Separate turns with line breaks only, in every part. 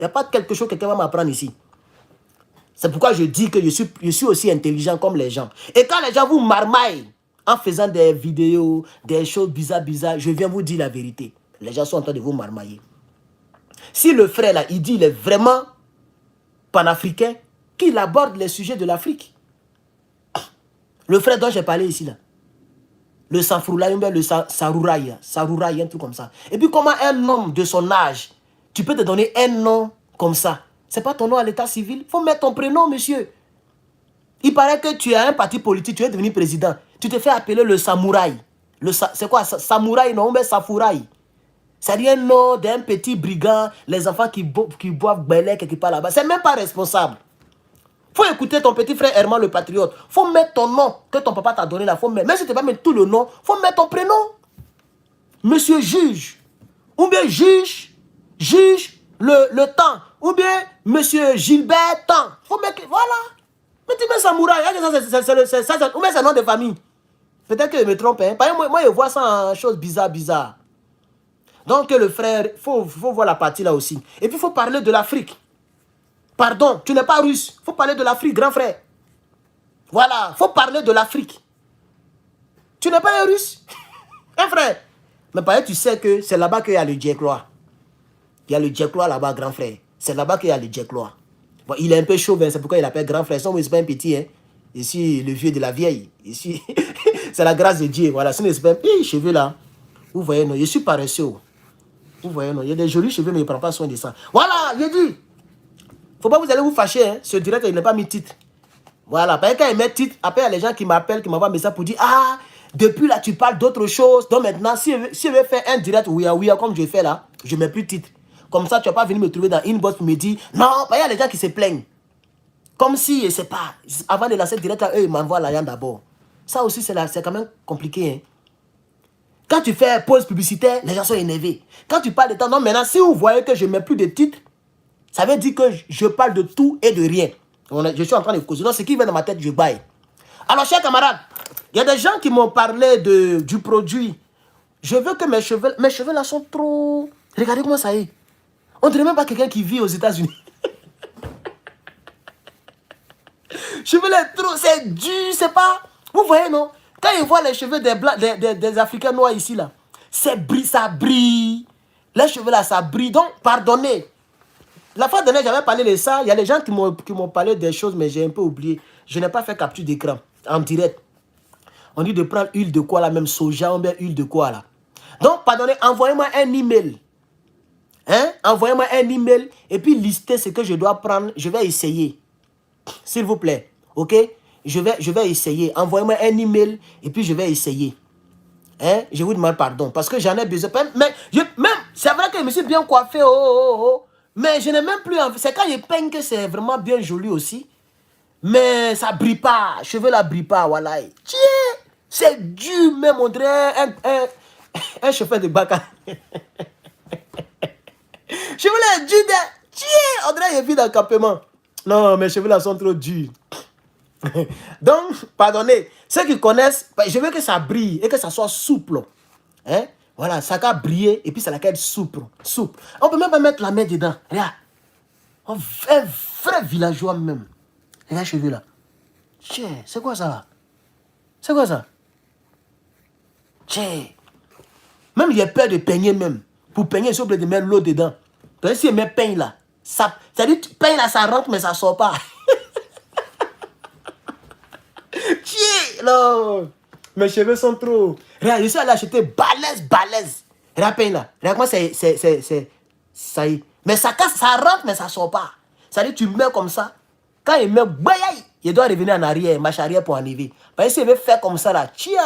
Il n'y a pas quelque chose que quelqu'un va m'apprendre ici. C'est pourquoi je dis que je suis aussi intelligent comme les gens. Et quand les gens vous marmaillent en faisant des vidéos, des choses bizarres, je viens vous dire la vérité. Les gens sont en train de vous marmailler. Si le frère là, il dit qu'il est vraiment panafricain, qu'il aborde les sujets de l'Afrique. Le frère dont j'ai parlé ici là. Le Safroulaye, le Sarouraï, un truc comme ça. Et puis comment un homme de son âge, tu peux te donner un nom comme ça. C'est pas ton nom à l'état civil. Il faut mettre ton prénom, monsieur. Il paraît que tu as un parti politique, tu es devenu président. Tu te fais appeler le Samouraï. C'est quoi? Samouraï, non, mais Safouraï. C'est un nom d'un petit brigand, les enfants qui boivent belé quelque part là-bas. C'est même pas responsable. Faut écouter ton petit frère Herman le patriote. Faut mettre ton nom que ton papa t'a donné là. Faut mettre, même si tu ne vas pas mettre tout le nom, faut mettre ton prénom. Monsieur juge. Ou bien juge le temps. Ou bien monsieur Gilbert temps. Faut mettre, voilà. Mais tu mets Samouraï. Ou bien c'est un nom de famille. Peut-être que je me trompe. Hein. Par exemple, moi, je vois ça en chose bizarre. Donc le frère, faut voir la partie là aussi. Et puis il faut parler de l'Afrique. Pardon, tu n'es pas russe. Il faut parler de l'Afrique, grand frère. Voilà, il faut parler de l'Afrique. Tu n'es pas un russe. Un frère. Mais par exemple, tu sais que c'est là-bas qu'il y a le Djeklois. Il y a le Djeklois là-bas, grand frère. C'est là-bas qu'il y a le Djeklois. Bon, il est un peu chauvin, c'est pourquoi il appelle grand frère. Son, c'est pas un petit. Hein. Ici, le vieux de la vieille. Ici, c'est la grâce de Dieu. Voilà, ce n'est pas un petit cheveux là. Vous voyez, non, je suis paresseux. Vous voyez, non, il y a des jolis cheveux, mais il ne prend pas soin de ça. Voilà, je dis. Faut pas vous allez vous fâcher, hein. Ce direct, il n'a pas mis titre. Voilà, parce que quand il met titre, après il y a les gens qui m'appellent, qui m'envoient un message pour dire, ah, depuis là, tu parles d'autre chose. Donc maintenant, si je veux faire un direct, oui, comme je fais là, je ne mets plus titre. Comme ça, tu ne vas pas venir me trouver dans inbox pour me dire, non, il y a les gens qui se plaignent. Comme si, je ne sais pas, avant de lancer le direct, eux, ils m'envoient l'argent d'abord. Ça aussi, c'est quand même compliqué, hein. Quand tu fais pause publicitaire, les gens sont énervés. Quand tu parles de temps, non, maintenant, si vous voyez que je ne mets plus de titre, ça veut dire que je parle de tout et de rien. Je suis en train de causer. Donc, ce qui vient dans ma tête, je baille. Alors, chers camarades, il y a des gens qui m'ont parlé du produit. Je veux que mes cheveux là sont trop... Regardez comment ça est. On ne dirait même pas quelqu'un qui vit aux États-Unis. Cheveux là, trop, c'est dur, c'est pas... Vous voyez, non? Quand ils voient les cheveux des Africains noirs ici, là, ça brille. Les cheveux là, ça brille. Donc, pardonnez. La fois dernière, j'avais parlé de ça. Il y a des gens qui m'ont parlé des choses, mais j'ai un peu oublié. Je n'ai pas fait capture d'écran en direct. On dit de prendre huile de quoi là, même soja, ou bien huile de quoi là. Donc, pardonnez, envoyez-moi un email. Hein? Envoyez-moi un email et puis listez ce que je dois prendre. Je vais essayer. S'il vous plaît. Ok? Je vais essayer. Envoyez-moi un email et puis je vais essayer. Hein? Je vous demande pardon parce que j'en ai besoin. Mais c'est vrai que je me suis bien coiffé. Mais je n'ai même plus envie. C'est quand je peigne que c'est vraiment bien joli aussi. Mais ça brille pas. Cheveux là brille pas. Voilà. C'est dur même. On dirait un chauffeur de Baka. Cheveux là dur. On dirait qu'il vit dans le campement. Non, mes cheveux là sont trop durs. Donc, pardonnez. Ceux qui connaissent, je veux que ça brille et que ça soit souple. Hein? Voilà, ça va briller et puis ça va être souple. On peut même pas mettre la main dedans. Regarde. Un vrai villageois même. Regarde les cheveux là. Tiens, c'est quoi ça? C'est quoi ça? Tiens. Même il y a peur de peigner même. Pour peigner, il faut de mettre l'eau dedans. Donc si il met peigne là, ça dit peigne là, ça rentre mais ça sort pas. Tiens, non. Mes cheveux sont trop... Regarde, je suis allé acheter balèze. Regarde, peigne là. Regarde moi, ça y est. Mais ça casse, ça rentre, mais ça sort pas. Ça dit, tu mets comme ça. Quand il met, il doit revenir en arrière, marche arrière pour enlever. Parce que s'il veut faire comme ça là, tia,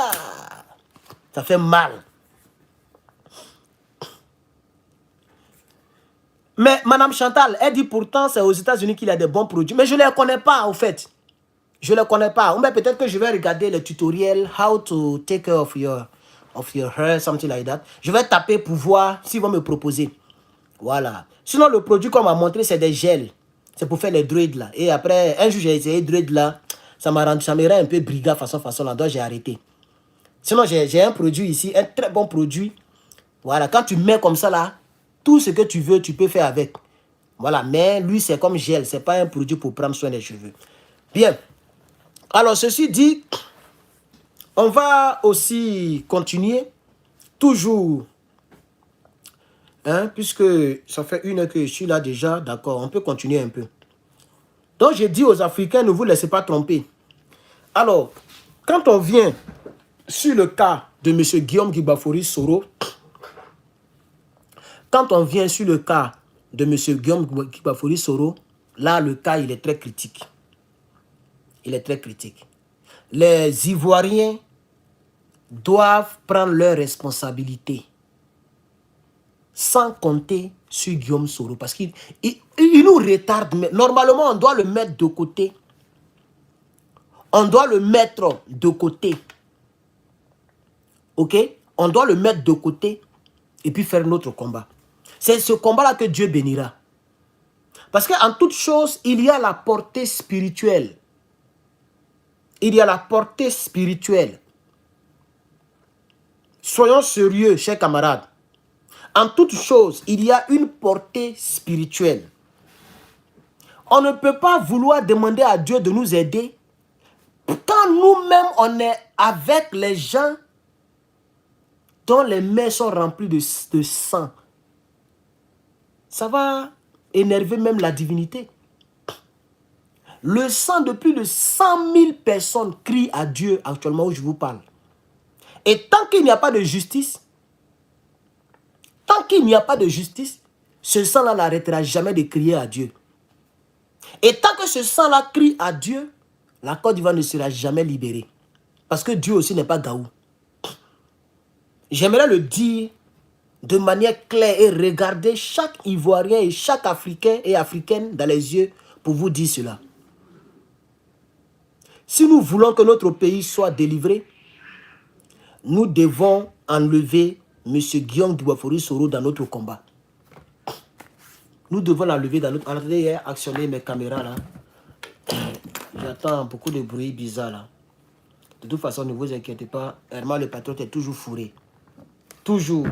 ça fait mal. Mais Madame Chantal, elle dit pourtant c'est aux États-Unis qu'il y a des bons produits. Mais je ne les connais pas, au fait. Je ne les connais pas. Ou bien peut-être que je vais regarder le tutoriel how to take care of your hair, something like that. Je vais taper pour voir s'ils vont me proposer. Voilà. Sinon, le produit qu'on m'a montré, c'est des gels. C'est pour faire les dreads là. Et après, un jour, j'ai essayé dreads là. Ça me rend un peu brigand façon là. Donc, j'ai arrêté. Sinon, j'ai un produit ici, un très bon produit. Voilà. Quand tu mets comme ça là, tout ce que tu veux, tu peux faire avec. Voilà, mais lui, c'est comme gel. Ce n'est pas un produit pour prendre soin des cheveux. Bien. Alors, ceci dit, on va aussi continuer. Toujours. Hein, puisque ça fait 1 heure que je suis là déjà. D'accord, on peut continuer un peu. Donc, j'ai dit aux Africains, ne vous laissez pas tromper. Alors, quand on vient sur le cas de M. Guillaume Guibafori Soro, quand on vient sur le cas de M. Guillaume Guibafori Soro, là, le cas, il est très critique. Il est très critique. Les Ivoiriens doivent prendre leurs responsabilités sans compter sur Guillaume Soro parce qu'il nous retarde. Normalement, on doit le mettre de côté. On doit le mettre de côté. Ok? On doit le mettre de côté et puis faire notre combat. C'est ce combat-là que Dieu bénira. Parce qu'en toute chose, il y a la portée spirituelle. Il y a la portée spirituelle. Soyons sérieux, chers camarades. En toute chose, il y a une portée spirituelle. On ne peut pas vouloir demander à Dieu de nous aider quand nous-mêmes, on est avec les gens dont les mains sont remplies de sang. Ça va énerver même la divinité. Le sang de plus de 100 000 personnes crie à Dieu actuellement où je vous parle. Et tant qu'il n'y a pas de justice, ce sang-là n'arrêtera jamais de crier à Dieu. Et tant que ce sang-là crie à Dieu, la Côte d'Ivoire ne sera jamais libérée. Parce que Dieu aussi n'est pas Gaou. J'aimerais le dire de manière claire et regarder chaque Ivoirien et chaque Africain et Africaine dans les yeux pour vous dire cela. Si nous voulons que notre pays soit délivré, nous devons enlever M. Guillaume Guibafori Soro dans notre combat. Nous devons l'enlever dans notre... Attendez, actionner mes caméras là. J'entends beaucoup de bruit bizarre là. De toute façon, ne vous inquiétez pas. Herman le patriote est toujours fourré. Toujours.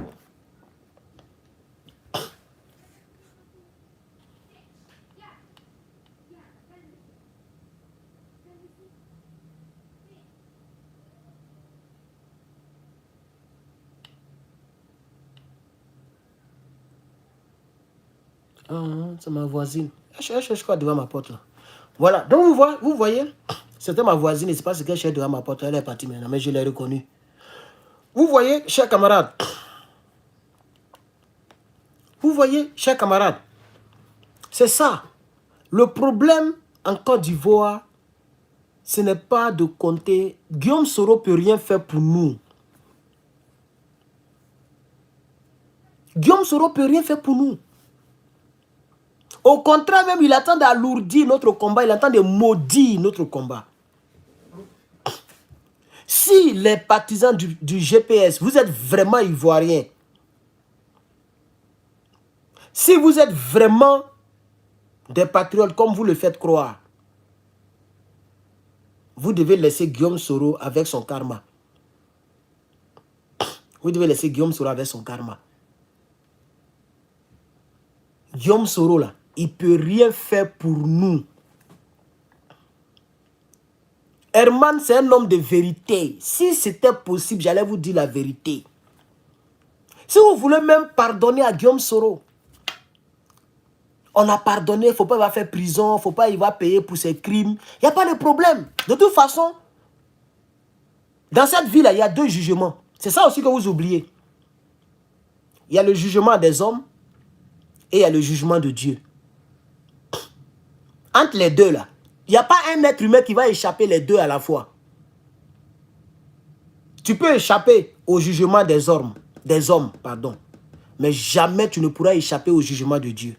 Ah, c'est ma voisine. Elle cherche quoi devant ma porte là. Voilà. Donc vous voyez, c'était ma voisine et c'est pas ce qu'elle cherche devant ma porte. Elle est partie maintenant, mais je l'ai reconnue. Vous voyez, chers camarades. Vous voyez, chers camarades. C'est ça. Le problème en Côte d'Ivoire, ce n'est pas de compter. Guillaume Soro ne peut rien faire pour nous. Guillaume Soro ne peut rien faire pour nous. Au contraire, même, il attend d'alourdir notre combat. Il attend de maudire notre combat. Si les partisans du GPS, vous êtes vraiment ivoiriens, si vous êtes vraiment des patriotes comme vous le faites croire, vous devez laisser Guillaume Soro avec son karma. Vous devez laisser Guillaume Soro avec son karma. Guillaume Soro, là, il ne peut rien faire pour nous. Herman, c'est un homme de vérité. Si c'était possible, j'allais vous dire la vérité. Si vous voulez même pardonner à Guillaume Soro, on a pardonné, il ne faut pas qu'il va faire prison, il ne faut pas qu'il va payer pour ses crimes. Il n'y a pas de problème. De toute façon, dans cette vie-là, il y a 2 jugements. C'est ça aussi que vous oubliez. Il y a le jugement des hommes et il y a le jugement de Dieu. Entre les deux, là, il n'y a pas un être humain qui va échapper les deux à la fois. Tu peux échapper au jugement des hommes, mais jamais tu ne pourras échapper au jugement de Dieu.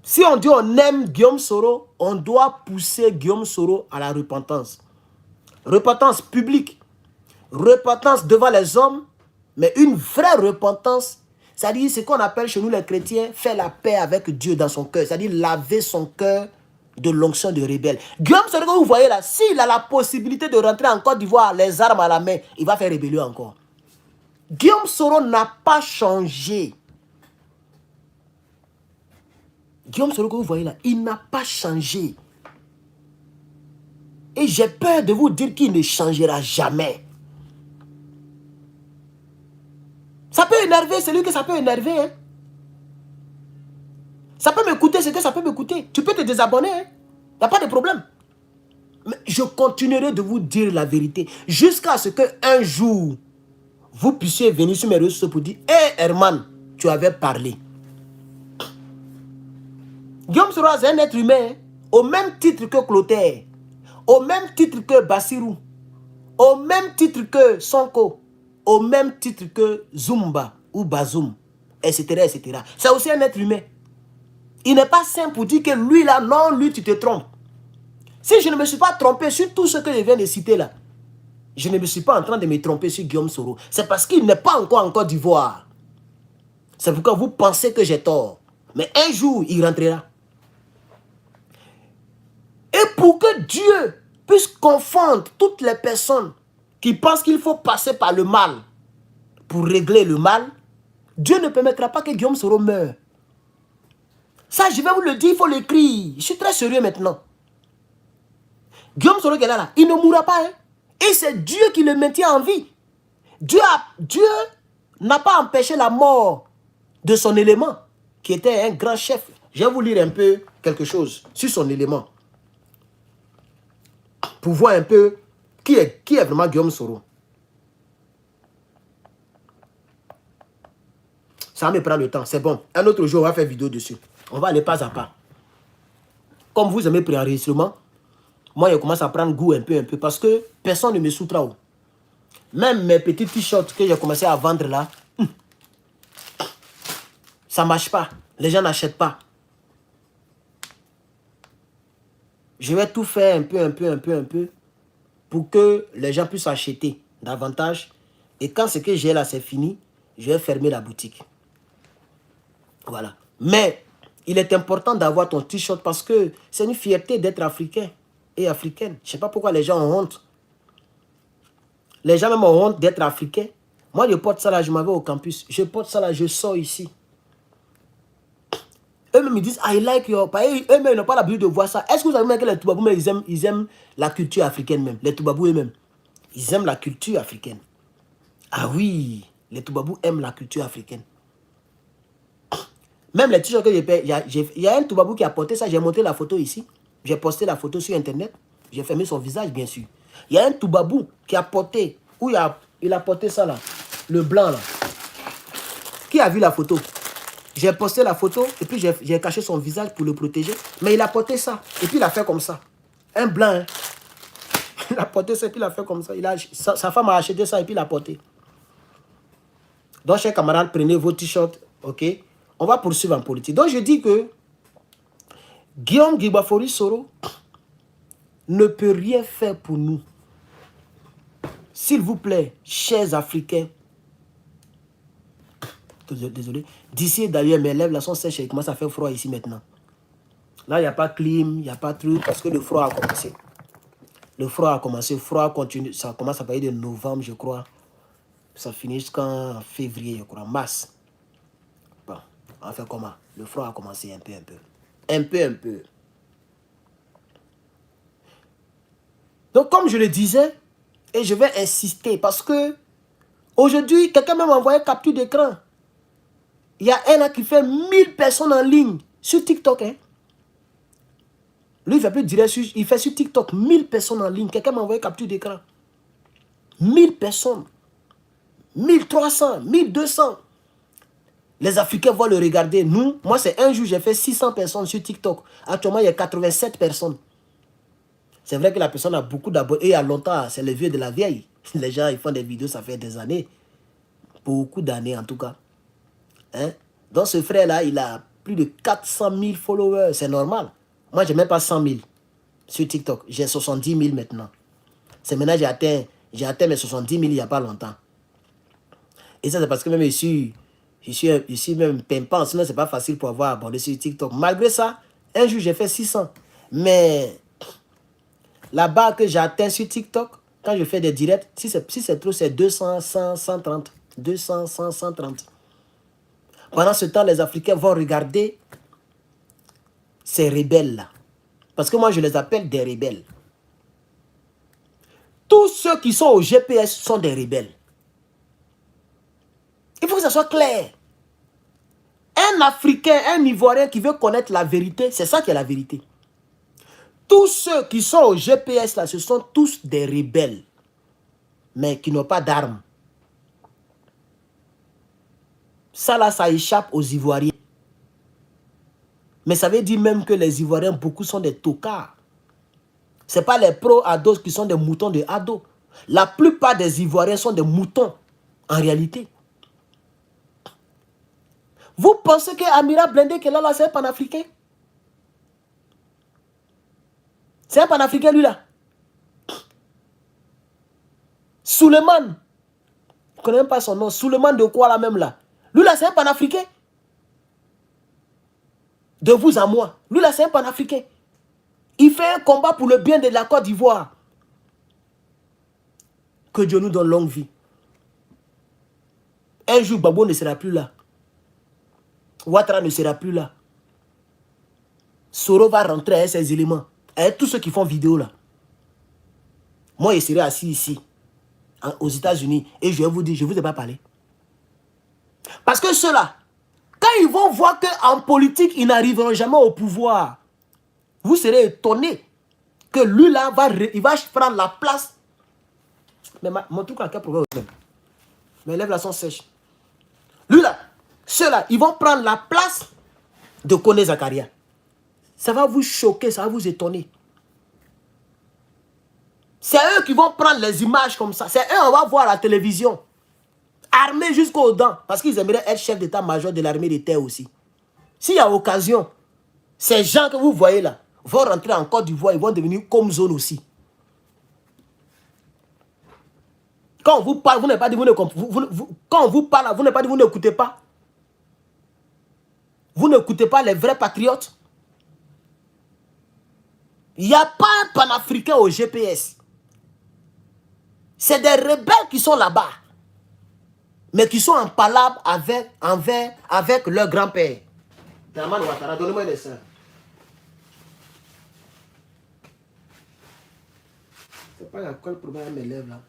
Si on dit on aime Guillaume Soro, on doit pousser Guillaume Soro à la repentance. Repentance publique, repentance devant les hommes, mais une vraie repentance. C'est-à-dire ce qu'on appelle chez nous les chrétiens, faire la paix avec Dieu dans son cœur. C'est-à-dire laver son cœur de l'onction de rebelle. Guillaume Soro, que vous voyez là, s'il a la possibilité de rentrer en Côte d'Ivoire, les armes à la main, il va faire rébellion encore. Guillaume Soro n'a pas changé. Guillaume Soro que vous voyez là, il n'a pas changé. Et j'ai peur de vous dire qu'il ne changera jamais. Ça peut énerver celui que ça peut énerver. Hein. Ça peut m'écouter ce que ça peut m'écouter. Tu peux te désabonner. Il n'y a pas de problème. Mais je continuerai de vous dire la vérité. Jusqu'à ce qu'un jour, vous puissiez venir sur mes réseaux sociaux pour dire « Hé Herman, tu avais parlé. » Guillaume Soro, c'est un être humain. Hein. Au même titre que Clotaire. Au même titre que Bassirou. Au même titre que Sonko. Au même titre que Zumba ou Bazoum, etc., etc. C'est aussi un être humain. Il n'est pas simple pour dire que lui là, non, lui tu te trompes. Si je ne me suis pas trompé sur tout ce que je viens de citer là, je ne me suis pas en train de me tromper sur Guillaume Soro. C'est parce qu'il n'est pas encore en Côte d'Ivoire. C'est pourquoi vous pensez que j'ai tort. Mais un jour, il rentrera. Et pour que Dieu puisse confondre toutes les personnes qui pensent qu'il faut passer par le mal pour régler le mal, Dieu ne permettra pas que Guillaume Soro meure. Ça, je vais vous le dire, il faut l'écrire. Je suis très sérieux maintenant. Guillaume Soro qui est là, il ne mourra pas. Hein? Et c'est Dieu qui le maintient en vie. Dieu n'a pas empêché la mort de son élément, qui était un grand chef. Je vais vous lire un peu quelque chose sur son élément. Pour voir un peu qui est vraiment Guillaume Soro. Ça va me prendre le temps, c'est bon. Un autre jour, on va faire vidéo dessus. On va aller pas à pas. Comme vous aimez préenregistrement, moi, je commence à prendre goût un peu, parce que personne ne me soutra. Même mes petits t-shirts que j'ai commencé à vendre là, ça ne marche pas. Les gens n'achètent pas. Je vais tout faire un peu, pour que les gens puissent acheter davantage. Et quand ce que j'ai là, c'est fini, je vais fermer la boutique. Voilà. Mais il est important d'avoir ton t-shirt parce que c'est une fierté d'être africain et africaine. Je ne sais pas pourquoi les gens ont honte. Les gens même ont honte d'être africain. Moi, je porte ça là, je m'en vais au campus. Je porte ça là, je sors ici. Eux-mêmes, ils disent, I like your... Eux-mêmes, ils n'ont pas l'habitude de voir ça. Est-ce que vous savez même que les Toubabous, ils aiment la culture africaine même. Les Toubabous eux-mêmes, ils aiment la culture africaine. Ah oui, les Toubabous aiment la culture africaine. Même les t-shirts que j'ai fait, il y a un Toubabou qui a porté ça, j'ai montré la photo ici. J'ai posté la photo sur Internet. J'ai fermé son visage, bien sûr. Il y a un Toubabou qui a porté, il a porté ça là, le blanc là. Qui a vu la photo? J'ai posté la photo et puis j'ai caché son visage pour le protéger. Mais il a porté ça et puis il a fait comme ça. Un blanc, hein. Il a porté ça et puis il a fait comme ça. Sa femme a acheté ça et puis il a porté. Donc, chers camarades, prenez vos t-shirts, ok? On va poursuivre en politique. Donc, je dis que Guillaume Guibafori Soro ne peut rien faire pour nous. S'il vous plaît, chers Africains, désolé, d'ici d'ailleurs, mes lèvres là sont sèches et il commence à faire froid ici maintenant. Là, il n'y a pas de clim, il n'y a pas de truc parce que le froid a commencé. Le froid a commencé, le froid continue, ça commence à partir de novembre, je crois. Ça finit jusqu'en février, je crois, mars. Bon, on va faire comment? Le froid a commencé un peu. Donc, comme je le disais, et je vais insister, parce que aujourd'hui, quelqu'un m'a envoyé capture d'écran. Il y a un là qui fait 1000 personnes en ligne sur TikTok. Hein. Lui, il fait plus direct, il fait sur TikTok 1000 personnes en ligne. Quelqu'un m'a envoyé capture d'écran. 1000 personnes. 1300, 1200. Les Africains vont le regarder. Nous, moi, c'est un jour, j'ai fait 600 personnes sur TikTok. Actuellement, il y a 87 personnes. C'est vrai que la personne a beaucoup d'abonnés. Et il y a longtemps, c'est le vieux de la vieille. Les gens, ils font des vidéos, ça fait des années. Beaucoup d'années, en tout cas. Hein? Donc, ce frère-là, il a plus de 400 000 followers. C'est normal. Moi, je n'ai même pas 100 000 sur TikTok. J'ai 70 000 maintenant. C'est maintenant que j'ai atteint mes 70 000 il n'y a pas longtemps. Et ça, c'est parce que même je suis même pimpant. Sinon, ce n'est pas facile pour avoir abordé sur TikTok. Malgré ça, un jour, j'ai fait 600. Mais la barre que j'atteins sur TikTok, quand je fais des directs, si c'est trop, c'est 200, 100, 130. 200, 100, 130. Pendant ce temps, les Africains vont regarder ces rebelles-là. Parce que moi, je les appelle des rebelles. Tous ceux qui sont au GPS sont des rebelles. Il faut que ça soit clair. Un Africain, un Ivoirien qui veut connaître la vérité, c'est ça qui est la vérité. Tous ceux qui sont au GPS, là, ce sont tous des rebelles, mais qui n'ont pas d'armes. Ça, là, ça échappe aux Ivoiriens. Mais ça veut dire même que les Ivoiriens, beaucoup sont des tocards. Ce n'est pas les pro-ados qui sont des moutons de ados. La plupart des Ivoiriens sont des moutons, en réalité. Vous pensez que Amira Blindé, qui est là, c'est un panafricain? C'est un panafricain, lui, là. Suleiman. Je ne connais même pas son nom. Suleiman de quoi, là, même, là? Lui, là, c'est un panafricain. De vous à moi. Lui, là, c'est un panafricain. Il fait un combat pour le bien de la Côte d'Ivoire. Que Dieu nous donne longue vie. Un jour, Babo ne sera plus là. Ouattara ne sera plus là. Soro va rentrer avec ses éléments. Avec tous ceux qui font vidéo là. Moi, je serai assis ici, aux États-Unis, et je vais vous dire, je ne vous ai pas parlé. Parce que ceux-là, quand ils vont voir qu'en politique, ils n'arriveront jamais au pouvoir, vous serez étonnés que lui là, il va prendre la place. Mais mon truc a quel problème? Mes lèvres là sont sèches. Lui là, ceux-là, ils vont prendre la place de Koné Zakaria. Ça va vous choquer, ça va vous étonner. C'est eux qui vont prendre les images comme ça. C'est eux on va voir à la télévision. Armés jusqu'aux dents. Parce qu'ils aimeraient être chef d'état-major de l'armée de terre aussi. S'il y a occasion, ces gens que vous voyez là vont rentrer en Côte d'Ivoire, ils vont devenir comme zone aussi. Quand on vous parle, vous n'avez pas dit, quand on vous parle, vous n'avez pas dit, vous n'écoutez pas. Vous n'écoutez pas les vrais patriotes. Il n'y a pas un panafricain au GPS. C'est des rebelles qui sont là-bas. Mais qui sont en palabre avec leur grand-père. Dramane Ouattara, donnez-moi les seins. C'est pas à quoi le problème avec mes lèvres là.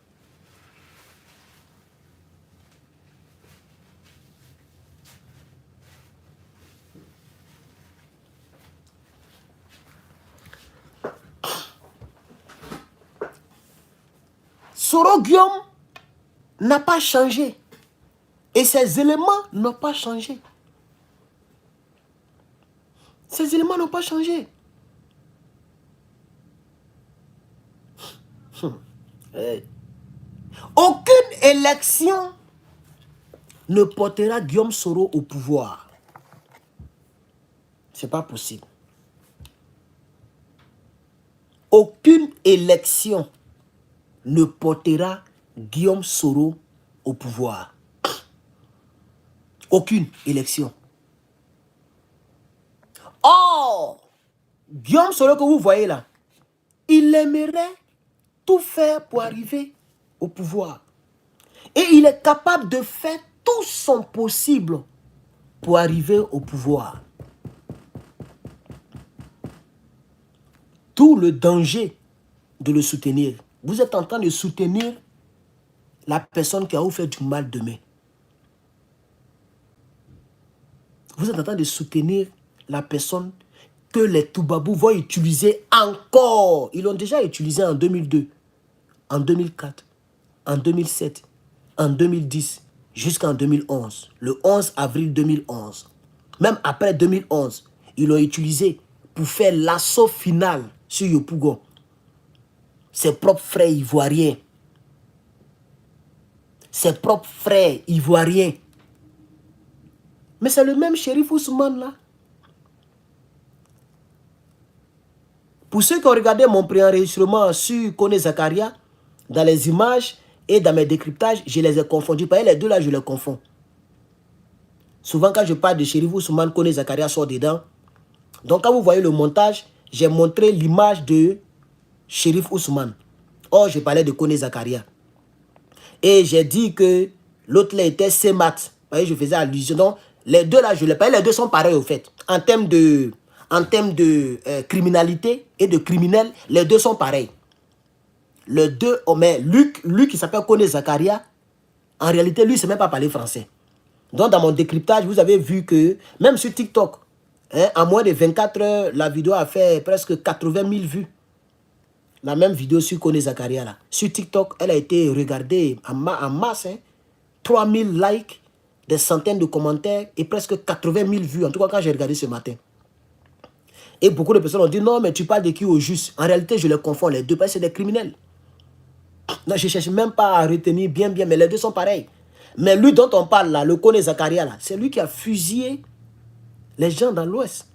Soro Guillaume n'a pas changé. Et ces éléments n'ont pas changé. Ces éléments n'ont pas changé. Aucune élection ne portera Guillaume Soro au pouvoir. Ce n'est pas possible. Aucune élection ne portera Guillaume Soro au pouvoir. Aucune élection. Or, Guillaume Soro que vous voyez là, il aimerait tout faire pour arriver au pouvoir. Et il est capable de faire tout son possible pour arriver au pouvoir. Tout le danger de le soutenir. Vous êtes en train de soutenir la personne qui a vous fait du mal demain. Vous êtes en train de soutenir la personne que les Toubabous vont utiliser encore. Ils l'ont déjà utilisé en 2002, en 2004, en 2007, en 2010, jusqu'en 2011. Le 11 avril 2011. Même après 2011, ils l'ont utilisé pour faire l'assaut final sur Yopougon. Ses propres frères ivoiriens. Ses propres frères ivoiriens. Mais c'est le même shérif Ousmane là. Pour ceux qui ont regardé mon préenregistrement sur Koné Zakaria, dans les images et dans mes décryptages, je les ai confondus. Par les deux là, je les confonds. Souvent quand je parle de shérif Ousmane, Koné Zakaria sort dedans. Donc quand vous voyez le montage, j'ai montré l'image de shérif Ousmane. Or, je parlais de Koné Zakaria. Et j'ai dit que l'autre là était Semat. Je faisais allusion. Donc, les deux là, je les parlais. Les deux sont pareils au fait. En termes en termes de criminalité et de criminels, les deux sont pareils. Les deux, oh, mais Luc qui s'appelle Kone Zakaria, en réalité, lui, il ne sait même pas parler français. Donc, dans mon décryptage, vous avez vu que, même sur TikTok, hein, en moins de 24 heures, la vidéo a fait presque 80 000 vues. La même vidéo sur Kone Zakaria, là. Sur TikTok, elle a été regardée en masse. Hein, 3 000 likes, des centaines de commentaires et presque 80 000 vues. En tout cas, quand j'ai regardé ce matin. Et beaucoup de personnes ont dit, non, mais tu parles de qui au juste? En réalité, je les confonds, les deux, parce que c'est des criminels. Non, je ne cherche même pas à retenir bien, mais les deux sont pareils. Mais lui dont on parle là, le Kone Zakaria là, c'est lui qui a fusillé les gens dans l'Ouest.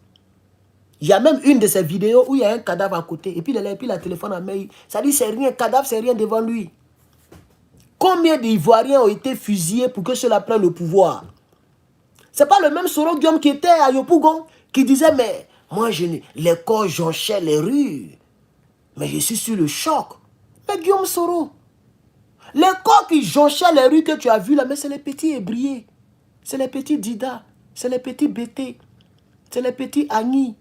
Il y a même une de ces vidéos où il y a un cadavre à côté. Et puis il a téléphone à main. Ça dit c'est rien, cadavre c'est rien devant lui. Combien d'Ivoiriens ont été fusillés pour que cela prenne le pouvoir? C'est pas le même Soro Guillaume qui était à Yopougon, qui disait mais moi les corps jonchaient les rues. Mais je suis sur le choc. Mais Guillaume Soro, les corps qui jonchaient les rues que tu as vus là, mais c'est les petits ébriés. C'est les petits Dida. C'est les petits Bété. C'est les petits Agni.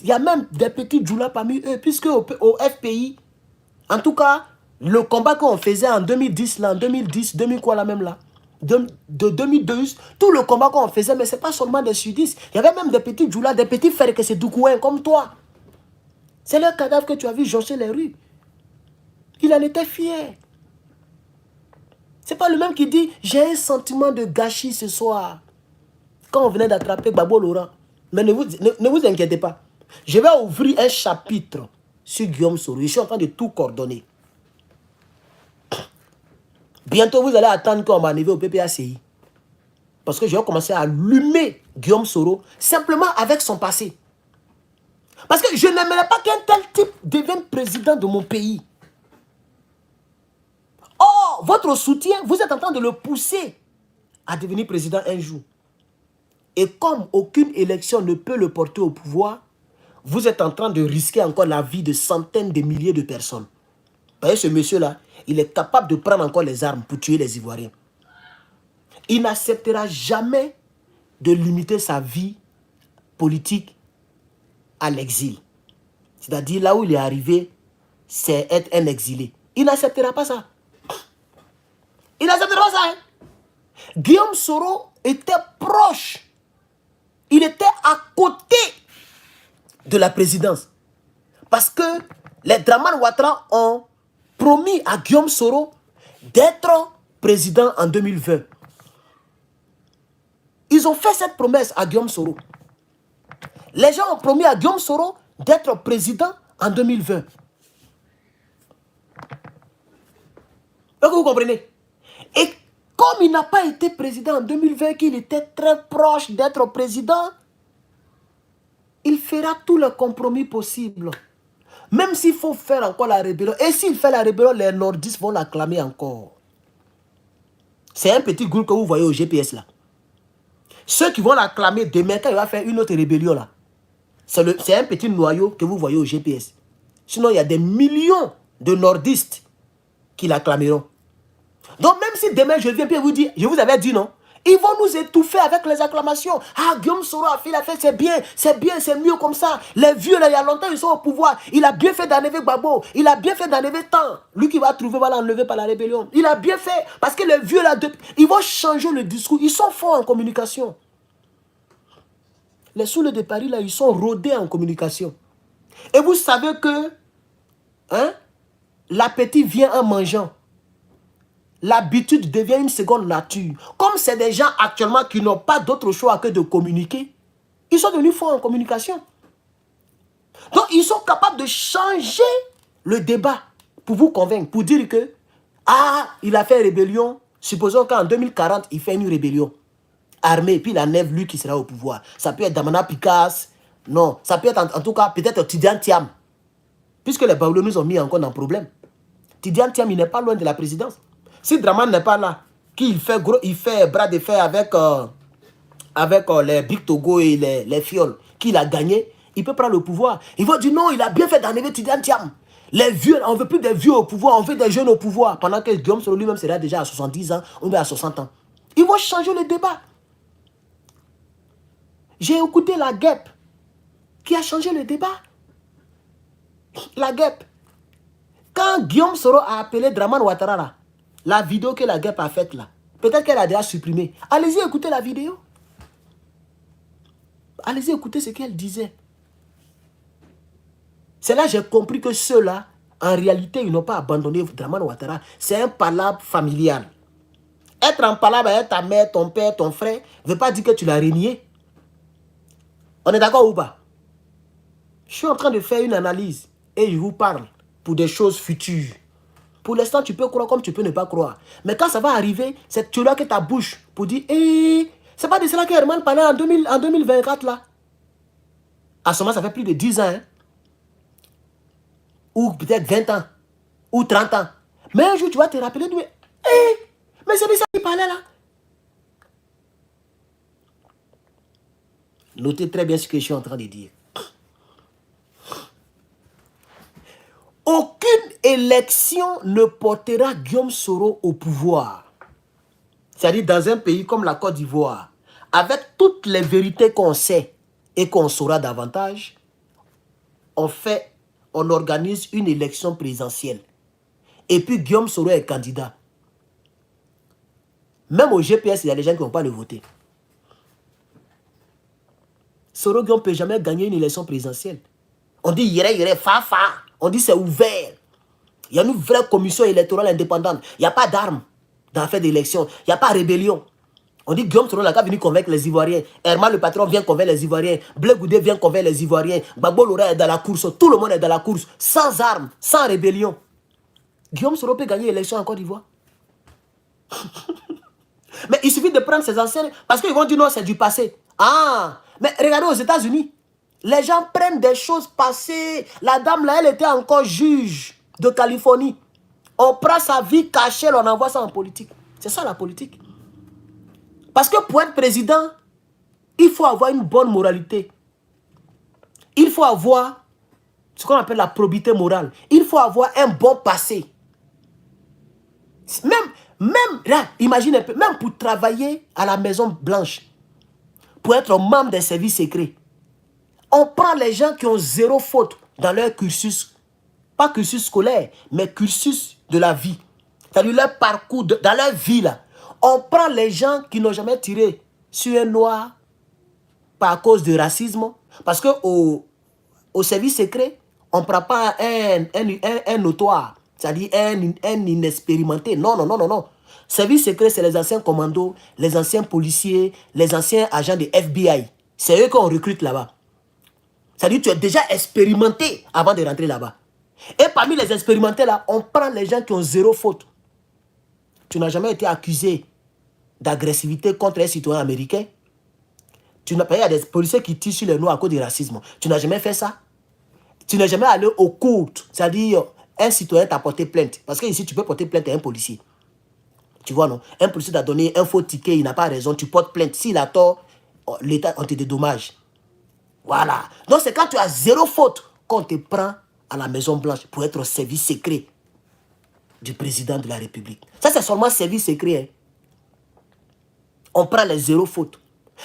Il y a même des petits Djoula parmi eux. Puisque au FPI, en tout cas, le combat qu'on faisait en 2010, là, en 2010, 2000 quoi là même là, de 2012, tout le combat qu'on faisait, mais ce n'est pas seulement des sudistes. Il y avait même des petits Djoula, des petits frères que c'est Doukouin comme toi. C'est leur cadavre que tu as vu joncher les rues. Il en était fier. C'est pas le même qui dit j'ai un sentiment de gâchis ce soir. Quand on venait d'attraper Babo Laurent. Mais ne vous inquiétez pas. Je vais ouvrir un chapitre sur Guillaume Soro. Je suis en train de tout coordonner. Bientôt, vous allez attendre qu'on m'arrive au PPACI. Parce que je vais commencer à allumer Guillaume Soro simplement avec son passé. Parce que je n'aimerais pas qu'un tel type devienne président de mon pays. Oh, votre soutien, vous êtes en train de le pousser à devenir président un jour. Et comme aucune élection ne peut le porter au pouvoir, vous êtes en train de risquer encore la vie de centaines de milliers de personnes. Vous voyez ce monsieur-là, il est capable de prendre encore les armes pour tuer les Ivoiriens. Il n'acceptera jamais de limiter sa vie politique à l'exil. C'est-à-dire là où il est arrivé, c'est être un exilé. Il n'acceptera pas ça. Il n'acceptera pas ça. Hein? Guillaume Soro était proche. Il était à côté de la présidence. Parce que les Dramane Ouattara ont promis à Guillaume Soro d'être président en 2020. Ils ont fait cette promesse à Guillaume Soro. Les gens ont promis à Guillaume Soro d'être président en 2020. Est-ce que vous comprenez? Et comme il n'a pas été président en 2020, qu'il était très proche d'être président, il fera tous les compromis possibles. Même s'il faut faire encore la rébellion. Et s'il fait la rébellion, les nordistes vont l'acclamer encore. C'est un petit groupe que vous voyez au GPS là. Ceux qui vont l'acclamer demain, quand il va faire une autre rébellion là, c'est un petit noyau que vous voyez au GPS. Sinon, il y a des millions de nordistes qui l'acclameront. Donc, même si demain je viens et vous dire, je vous avais dit non, ils vont nous étouffer avec les acclamations. Ah, Guillaume Soro a fait la fête, c'est bien, c'est mieux comme ça. Les vieux, là, il y a longtemps, ils sont au pouvoir. Il a bien fait d'enlever Gbagbo. Il a bien fait d'enlever Tan. Lui qui va trouver, va l'enlever par la rébellion. Il a bien fait. Parce que les vieux, là, ils vont changer le discours. Ils sont forts en communication. Les Souleux de Paris, là, ils sont rodés en communication. Et vous savez que hein, l'appétit vient en mangeant. L'habitude devient une seconde nature. Comme c'est des gens actuellement qui n'ont pas d'autre choix que de communiquer, ils sont devenus forts en communication. Donc, ils sont capables de changer le débat pour vous convaincre, pour dire que, ah, il a fait rébellion. Supposons qu'en 2040, il fait une rébellion armée, puis il enlève lui qui sera au pouvoir. Ça peut être Damana Picasse, non, ça peut être en tout cas peut-être Tidiane Thiam. Puisque les Babyloniens nous ont mis encore dans le problème. Tidiane Thiam, il n'est pas loin de la présidence. Si Dramane n'est pas là, il fait bras de fer avec les Big Togo et les Fioles, qu'il a gagné, il peut prendre le pouvoir. Il va dire non, il a bien fait d'enlever Tidiane Thiam. Les vieux, on ne veut plus des vieux au pouvoir, on veut des jeunes au pouvoir. Pendant que Guillaume Soro lui-même sera déjà à 70 ans, on est à 60 ans. Ils vont changer le débat. J'ai écouté la guêpe. qui a changé le débat. La guêpe. Quand Guillaume Soro a appelé Draman Ouattara, là, la vidéo que la guêpe a faite là, peut-être qu'elle a déjà supprimé. Allez-y écoutez la vidéo. Allez-y écoutez ce qu'elle disait. C'est là que j'ai compris que ceux-là, en réalité, ils n'ont pas abandonné Draman Ouattara. C'est un palabre familial. Être en palabre avec ta mère, ton père, ton frère, ne veut pas dire que tu l'as renié. On est d'accord ou pas? Je suis en train de faire une analyse et je vous parle pour des choses futures. Pour l'instant, tu peux croire comme tu peux ne pas croire. Mais quand ça va arriver, c'est tu là que ta bouche pour dire, c'est pas de cela que Herman parlait en 2024 là. À ce moment, ça fait plus de 10 ans. Hein? Ou peut-être 20 ans. Ou 30 ans. Mais un jour, tu vas te rappeler, mais c'est de ça qu'il parlait là. Notez très bien ce que je suis en train de dire. Aucune élection ne portera Guillaume Soro au pouvoir. C'est-à-dire dans un pays comme la Côte d'Ivoire, avec toutes les vérités qu'on sait et qu'on saura davantage, on organise une élection présidentielle. Et puis Guillaume Soro est candidat. Même au GPS, il y a des gens qui ne vont pas le voter. Soro Guillaume ne peut jamais gagner une élection présidentielle. On dit yéré, fa. On dit c'est ouvert. Il y a une vraie commission électorale indépendante. Il n'y a pas d'armes dans l'affaire d'élection. Il n'y a pas de rébellion. On dit Guillaume Soro n'a venu convaincre les Ivoiriens. Herman le patron vient convaincre les Ivoiriens. Blé Goudé vient convaincre les Ivoiriens. Gbagbo Lora est dans la course. Tout le monde est dans la course. Sans armes, sans rébellion. Guillaume Soro peut gagner l'élection en Côte d'Ivoire. Mais il suffit de prendre ses anciens. Parce qu'ils vont dire non, c'est du passé. Ah, mais regardez aux États-Unis. Les gens prennent des choses passées. La dame là, elle était encore juge de Californie. On prend sa vie cachée, on envoie ça en politique. C'est ça la politique. Parce que pour être président, il faut avoir une bonne moralité. Il faut avoir ce qu'on appelle la probité morale. Il faut avoir un bon passé. Même là, imaginez un peu, même pour travailler à la Maison Blanche, pour être membre des services secrets, on prend les gens qui ont zéro faute dans leur cursus, pas cursus scolaire, mais cursus de la vie. C'est-à-dire leur parcours, dans leur vie là. On prend les gens qui n'ont jamais tiré sur un noir par cause de racisme. Parce qu'au service secret, on ne prend pas un notoire, c'est-à-dire un inexpérimenté. Non. Service secret, c'est les anciens commandos, les anciens policiers, les anciens agents de FBI. C'est eux qu'on recrute là-bas. C'est-à-dire que tu es déjà expérimenté avant de rentrer là-bas. Et parmi les expérimentés là, on prend les gens qui ont zéro faute. Tu n'as jamais été accusé d'agressivité contre un citoyen américain. Tu n'as pas, il y a des policiers qui tirent sur les noirs à cause du racisme. Tu n'as jamais fait ça. Tu n'es jamais allé au court. C'est-à-dire, un citoyen t'a porté plainte. Parce que ici, tu peux porter plainte à un policier. Tu vois, non? Un policier t'a donné un faux ticket, il n'a pas raison, tu portes plainte. S'il a tort, l'État, on te dédommage. Voilà. Donc, c'est quand tu as zéro faute qu'on te prend à la Maison Blanche pour être au service secret du président de la République. Ça, c'est seulement service secret. Hein. On prend les zéro fautes.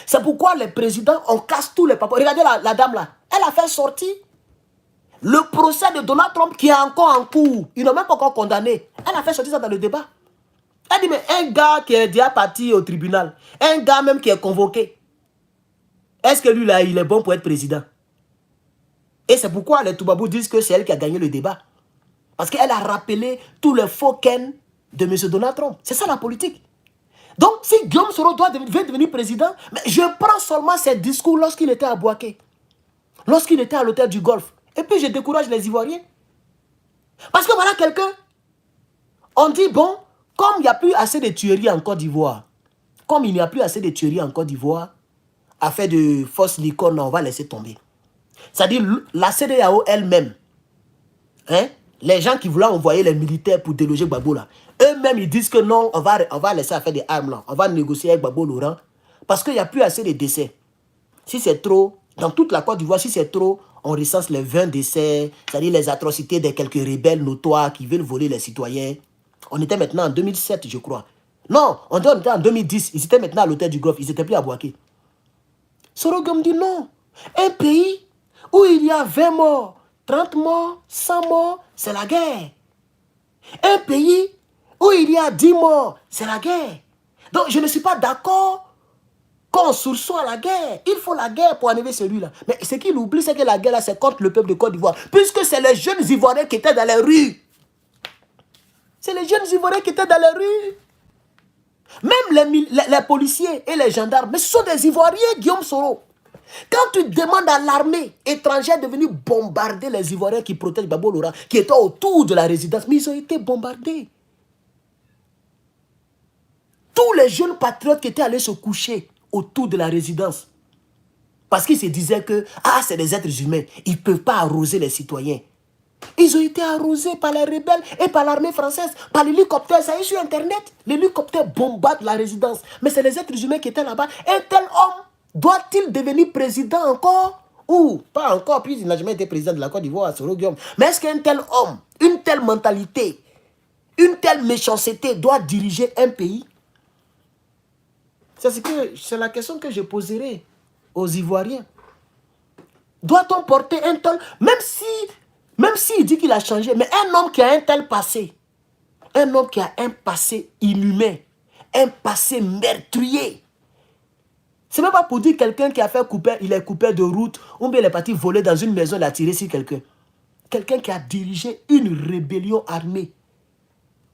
C'est pourquoi les présidents, on casse tous les papas. Regardez la dame là. Elle a fait sortir le procès de Donald Trump qui est encore en cours. Ils n'ont même pas encore condamné. Elle a fait sortir ça dans le débat. Elle dit, mais un gars qui est déjà parti au tribunal, un gars même qui est convoqué, est-ce que lui là, il est bon pour être président? Et c'est pourquoi les Toubabou disent que c'est elle qui a gagné le débat. Parce qu'elle a rappelé tous les faux ken de M. Donald Trump. C'est ça la politique. Donc, si Guillaume Soro veut devenir président, mais je prends seulement ses discours lorsqu'il était à Bouaké, lorsqu'il était à l'hôtel du Golfe. Et puis, je décourage les Ivoiriens. Parce que voilà quelqu'un, on dit, bon, comme il n'y a plus assez de tueries en Côte d'Ivoire, comme il n'y a plus assez de tueries en Côte d'Ivoire, affaire de fausse licorne, on va laisser tomber. C'est-à-dire, la CEDEAO elle-même, hein, les gens qui voulaient envoyer les militaires pour déloger Gbagbo là, eux-mêmes ils disent que non, on va laisser faire des armes là, on va négocier avec Gbagbo Laurent, parce qu'il n'y a plus assez de décès. Si c'est trop, dans toute la Côte d'Ivoire, si c'est trop, on recense les 20 décès, c'est-à-dire les atrocités de quelques rebelles notoires qui veulent voler les citoyens. On était maintenant en 2007, je crois. Non, on était en 2010, ils étaient maintenant à l'hôtel du Golfe, ils n'étaient plus à Bouaké. Soro Guillaume dit non. Un pays où il y a 20 morts, 30 morts, 100 morts, c'est la guerre. Un pays où il y a 10 morts, c'est la guerre. Donc je ne suis pas d'accord qu'on sursoit la guerre. Il faut la guerre pour enlever celui-là. Mais ce qu'il oublie, c'est que la guerre, là, c'est contre le peuple de Côte d'Ivoire. Puisque c'est les jeunes Ivoiriens qui étaient dans les rues. C'est les jeunes Ivoiriens qui étaient dans les rues. Même les policiers et les gendarmes, mais ce sont des Ivoiriens, Guillaume Soro. Quand tu demandes à l'armée étrangère de venir bombarder les Ivoiriens qui protègent Babo Laurent, qui étaient autour de la résidence, mais ils ont été bombardés. Tous les jeunes patriotes qui étaient allés se coucher autour de la résidence, parce qu'ils se disaient que, ah, c'est des êtres humains, ils ne peuvent pas arroser les citoyens. Ils ont été arrosés par les rebelles et par l'armée française, par l'hélicoptère. Ça y est sur Internet. L'hélicoptère bombarde la résidence. Mais c'est les êtres humains qui étaient là-bas. Un tel homme doit-il devenir président encore? Ou pas encore, puis il n'a jamais été président de la Côte d'Ivoire, Soro Guillaume. Mais est-ce qu'un tel homme, une telle mentalité, une telle méchanceté doit diriger un pays? C'est la question que je poserai aux Ivoiriens. Doit-on porter un tel... Même s'il dit qu'il a changé, mais un homme qui a un tel passé, un homme qui a un passé inhumain, un passé meurtrier. Ce n'est même pas pour dire quelqu'un qui a fait couper, il est coupé de route, ou bien il est parti voler dans une maison, il a tiré sur quelqu'un. Quelqu'un qui a dirigé une rébellion armée,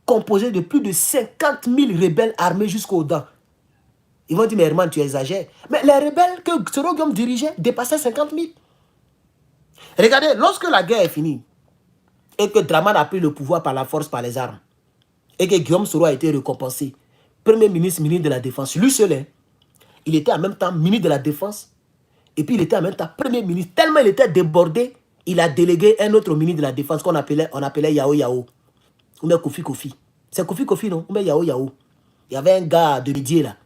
composée de plus de 50 000 rebelles armés jusqu'aux dents. Ils vont dire, mais Herman, tu exagères. Mais les rebelles que Soro Guillaume dirigeait dépassaient 50 000. Regardez, lorsque la guerre est finie, et que Dramane a pris le pouvoir par la force, par les armes, et que Guillaume Soro a été récompensé, Premier ministre, ministre de la Défense, lui seul, il était en même temps ministre de la Défense, et puis il était en même temps Premier ministre. Tellement il était débordé, il a délégué un autre ministre de la Défense qu'on appelait Yao Yao, ou bien Kofi Kofi. C'est Kofi Kofi, non? Ou bien Yao Yao. Il y avait un gars de Didier là.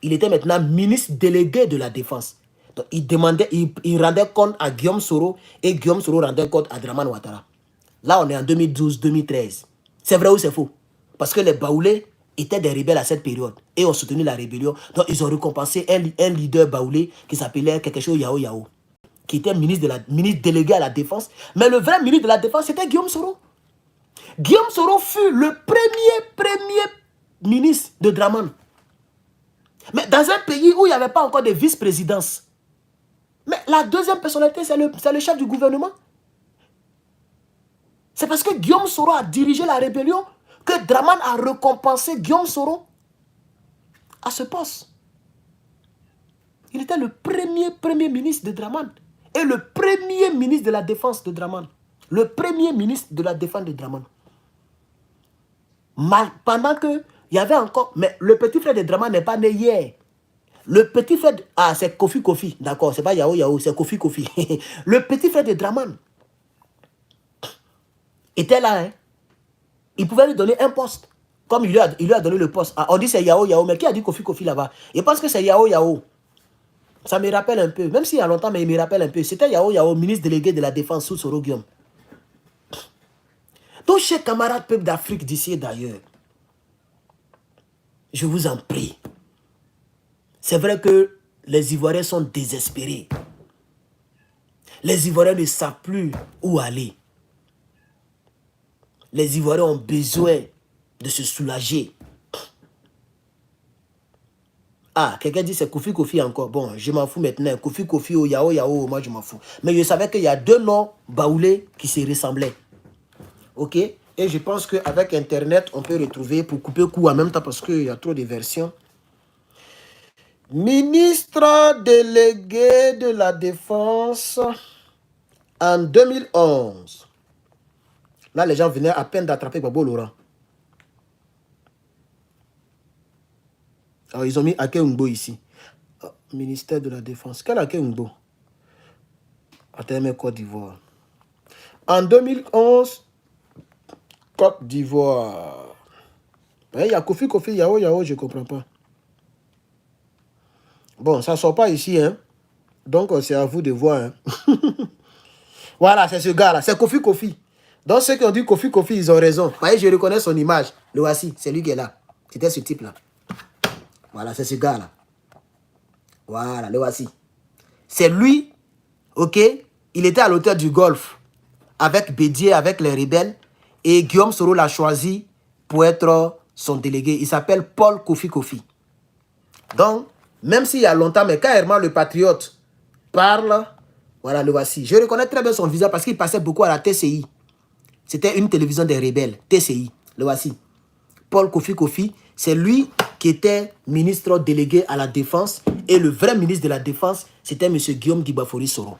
Il était maintenant ministre délégué de la Défense. Donc, il rendait compte à Guillaume Soro et Guillaume Soro rendait compte à Dramane Ouattara. Là, on est en 2012-2013. C'est vrai ou c'est faux? Parce que les Baoulés étaient des rebelles à cette période et ont soutenu la rébellion. Donc, ils ont récompensé un leader Baoulé qui s'appelait quelque chose Yao Yao, qui était ministre délégué à la Défense. Mais le vrai ministre de la Défense, c'était Guillaume Soro. Guillaume Soro fut le premier ministre de Dramane. Mais dans un pays où il n'y avait pas encore de vice-présidence. Mais la deuxième personnalité, c'est le chef du gouvernement. C'est parce que Guillaume Soro a dirigé la rébellion que Dramane a récompensé Guillaume Soro à ce poste. Il était le premier ministre de Dramane et le premier ministre de la Défense de Dramane. Le premier ministre de la Défense de Dramane. Pendant que il y avait encore... Mais le petit frère de Dramane n'est pas né hier. Le petit frère... Ah, c'est Kofi Kofi. D'accord, c'est pas Yao Yao, c'est Kofi Kofi. Le petit frère de Dramane était là. Hein. Il pouvait lui donner un poste. Comme il lui a donné le poste. Ah, on dit c'est Yao Yao, mais qui a dit Kofi Kofi là-bas? Je pense que c'est Yao Yao. Ça me rappelle un peu. Même s'il y a longtemps, mais il me rappelle un peu. C'était Yao Yao, ministre délégué de la Défense sous Soro Guillaume. Donc, chers camarades peuples d'Afrique d'ici et d'ailleurs, je vous en prie. C'est vrai que les Ivoiriens sont désespérés. Les Ivoiriens ne savent plus où aller. Les Ivoiriens ont besoin de se soulager. Ah, quelqu'un dit c'est Kofi Kofi encore. Bon, je m'en fous maintenant. Kofi Kofi ou Yao Yao, moi je m'en fous. Mais je savais qu'il y a deux noms baoulés qui se ressemblaient. Ok? Et je pense qu'avec Internet, on peut retrouver pour couper coup en même temps parce qu'il y a trop de versions. Ministre délégué de la Défense en 2011. Là, les gens venaient à peine d'attraper Babo Laurent. Alors, ils ont mis Ake Ngbo ici. Oh, ministère de la Défense. Quel Ake Ngbo? Attends, Côte d'Ivoire. En 2011, Côte d'Ivoire. Il y a Kofi Kofi, Yao Yao, je ne comprends pas. Bon, ça ne sort pas ici, hein. Donc, c'est à vous de voir. Hein. Voilà, c'est ce gars-là. C'est Kofi Kofi. Donc, ceux qui ont dit Kofi Kofi, ils ont raison. Vous voyez, je reconnais son image. Le voici, c'est lui qui est là. C'était ce type-là. Voilà, c'est ce gars-là. Voilà, le voici. C'est lui, ok, Il était à l'hôtel du Golfe avec Bédier, avec les rebelles. Et Guillaume Soro l'a choisi pour être son délégué. Il s'appelle Paul Kofi Kofi. Donc, même s'il y a longtemps, mais quand Herman le patriote parle, voilà, le voici. Je reconnais très bien son visage parce qu'il passait beaucoup à la TCI. C'était une télévision des rebelles, TCI. Le voici. Paul Kofi Kofi, c'est lui qui était ministre délégué à la défense. Et le vrai ministre de la défense, c'était M. Guillaume Guibafori Soro.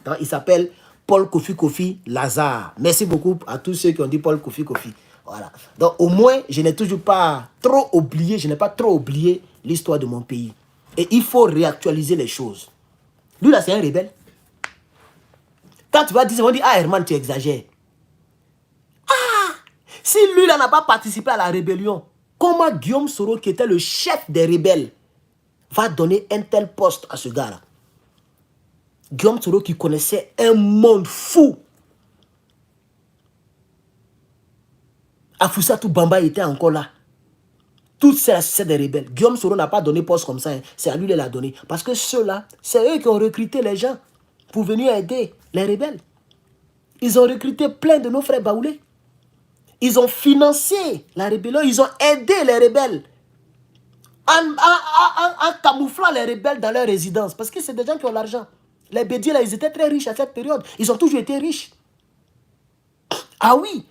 Donc, il s'appelle Paul Kofi Kofi Lazare. Merci beaucoup à tous ceux qui ont dit Paul Kofi Kofi. Voilà. Donc, au moins, je n'ai toujours pas trop oublié, je n'ai pas trop oublié l'histoire de mon pays. Et il faut réactualiser les choses. Lui, là, c'est un rebelle. Quand tu vas dire, on dit, ah, Herman, tu exagères. Si lui, là, n'a pas participé à la rébellion, comment Guillaume Soro, qui était le chef des rebelles, va donner un tel poste à ce gars-là? Guillaume Soro qui connaissait un monde fou. Afousatou Bamba était encore là. Tout ça, c'est des rebelles. Guillaume Soro n'a pas donné poste comme ça. Hein. C'est à lui qu'il l'a donné. Parce que ceux-là, c'est eux qui ont recruté les gens pour venir aider les rebelles. Ils ont recruté plein de nos frères baoulés. Ils ont financé la rébellion. Ils ont aidé les rebelles. En camouflant les rebelles dans leur résidence. Parce que c'est des gens qui ont l'argent. Les Bédiers, là, ils étaient très riches à cette période. Ils ont toujours été riches. Ah oui.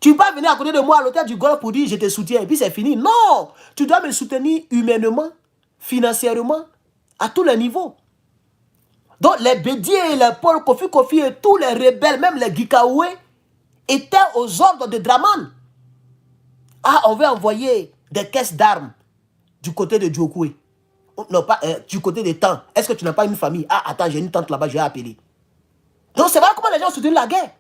Tu ne vas pas venir à côté de moi à l'hôtel du Golfe pour dire je te soutiens et puis c'est fini. Non. Tu dois me soutenir humainement, financièrement, à tous les niveaux. Donc les Bédiers, les Paul Kofi Kofi et tous les rebelles, même les Gikaoué, étaient aux ordres de Draman. Ah, on veut envoyer des caisses d'armes du côté de Djokoué. Non, pas du côté des temps. Est-ce que tu n'as pas une famille? Ah, attends, j'ai une tante là-bas, je vais appeler. Donc, c'est vrai comment les gens soutiennent la guerre.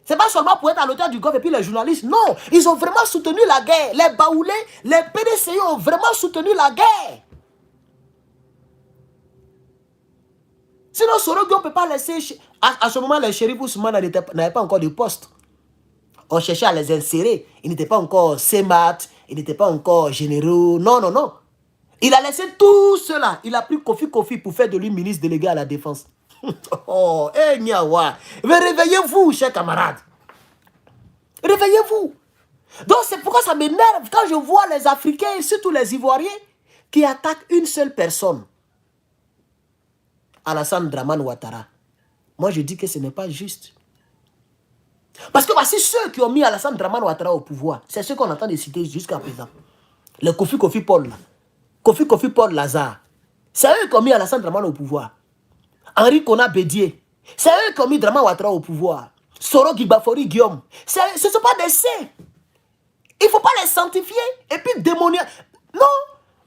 C'est pas seulement pour être à l'hôtel du Golfe et puis les journalistes. Non, ils ont vraiment soutenu la guerre. Les Baoulés, les PDCI ont vraiment soutenu la guerre. Sinon, Sorogo ne peut pas laisser... À ce moment, les shérifs Ousmane n'avaient pas encore de poste. On cherchait à les insérer. Ils n'étaient pas encore CEMAT, ils n'étaient pas encore généraux. Non, non, non. Il a laissé tout cela. Il a pris Kofi Kofi pour faire de lui ministre délégué à la défense. Oh, eh, Niawa. Mais réveillez-vous, chers camarades. Réveillez-vous. Donc, c'est pourquoi ça m'énerve quand je vois les Africains, surtout les Ivoiriens, qui attaquent une seule personne. Alassane Dramane Ouattara. Moi, je dis que ce n'est pas juste. Parce que voici ceux qui ont mis Alassane Dramane Ouattara au pouvoir. C'est ceux qu'on entend de citer jusqu'à présent. Le Kofi Kofi Paul, là. Kofi Kofi Paul Lazare. C'est eux qui ont mis Alassane Dramane au pouvoir. Henri Kona Bédier. C'est eux qui ont mis Dramane Ouattara au pouvoir. Soro Guibafori Guillaume. Ce ne sont pas des saints. Il ne faut pas les sanctifier et puis démoniaque. Non.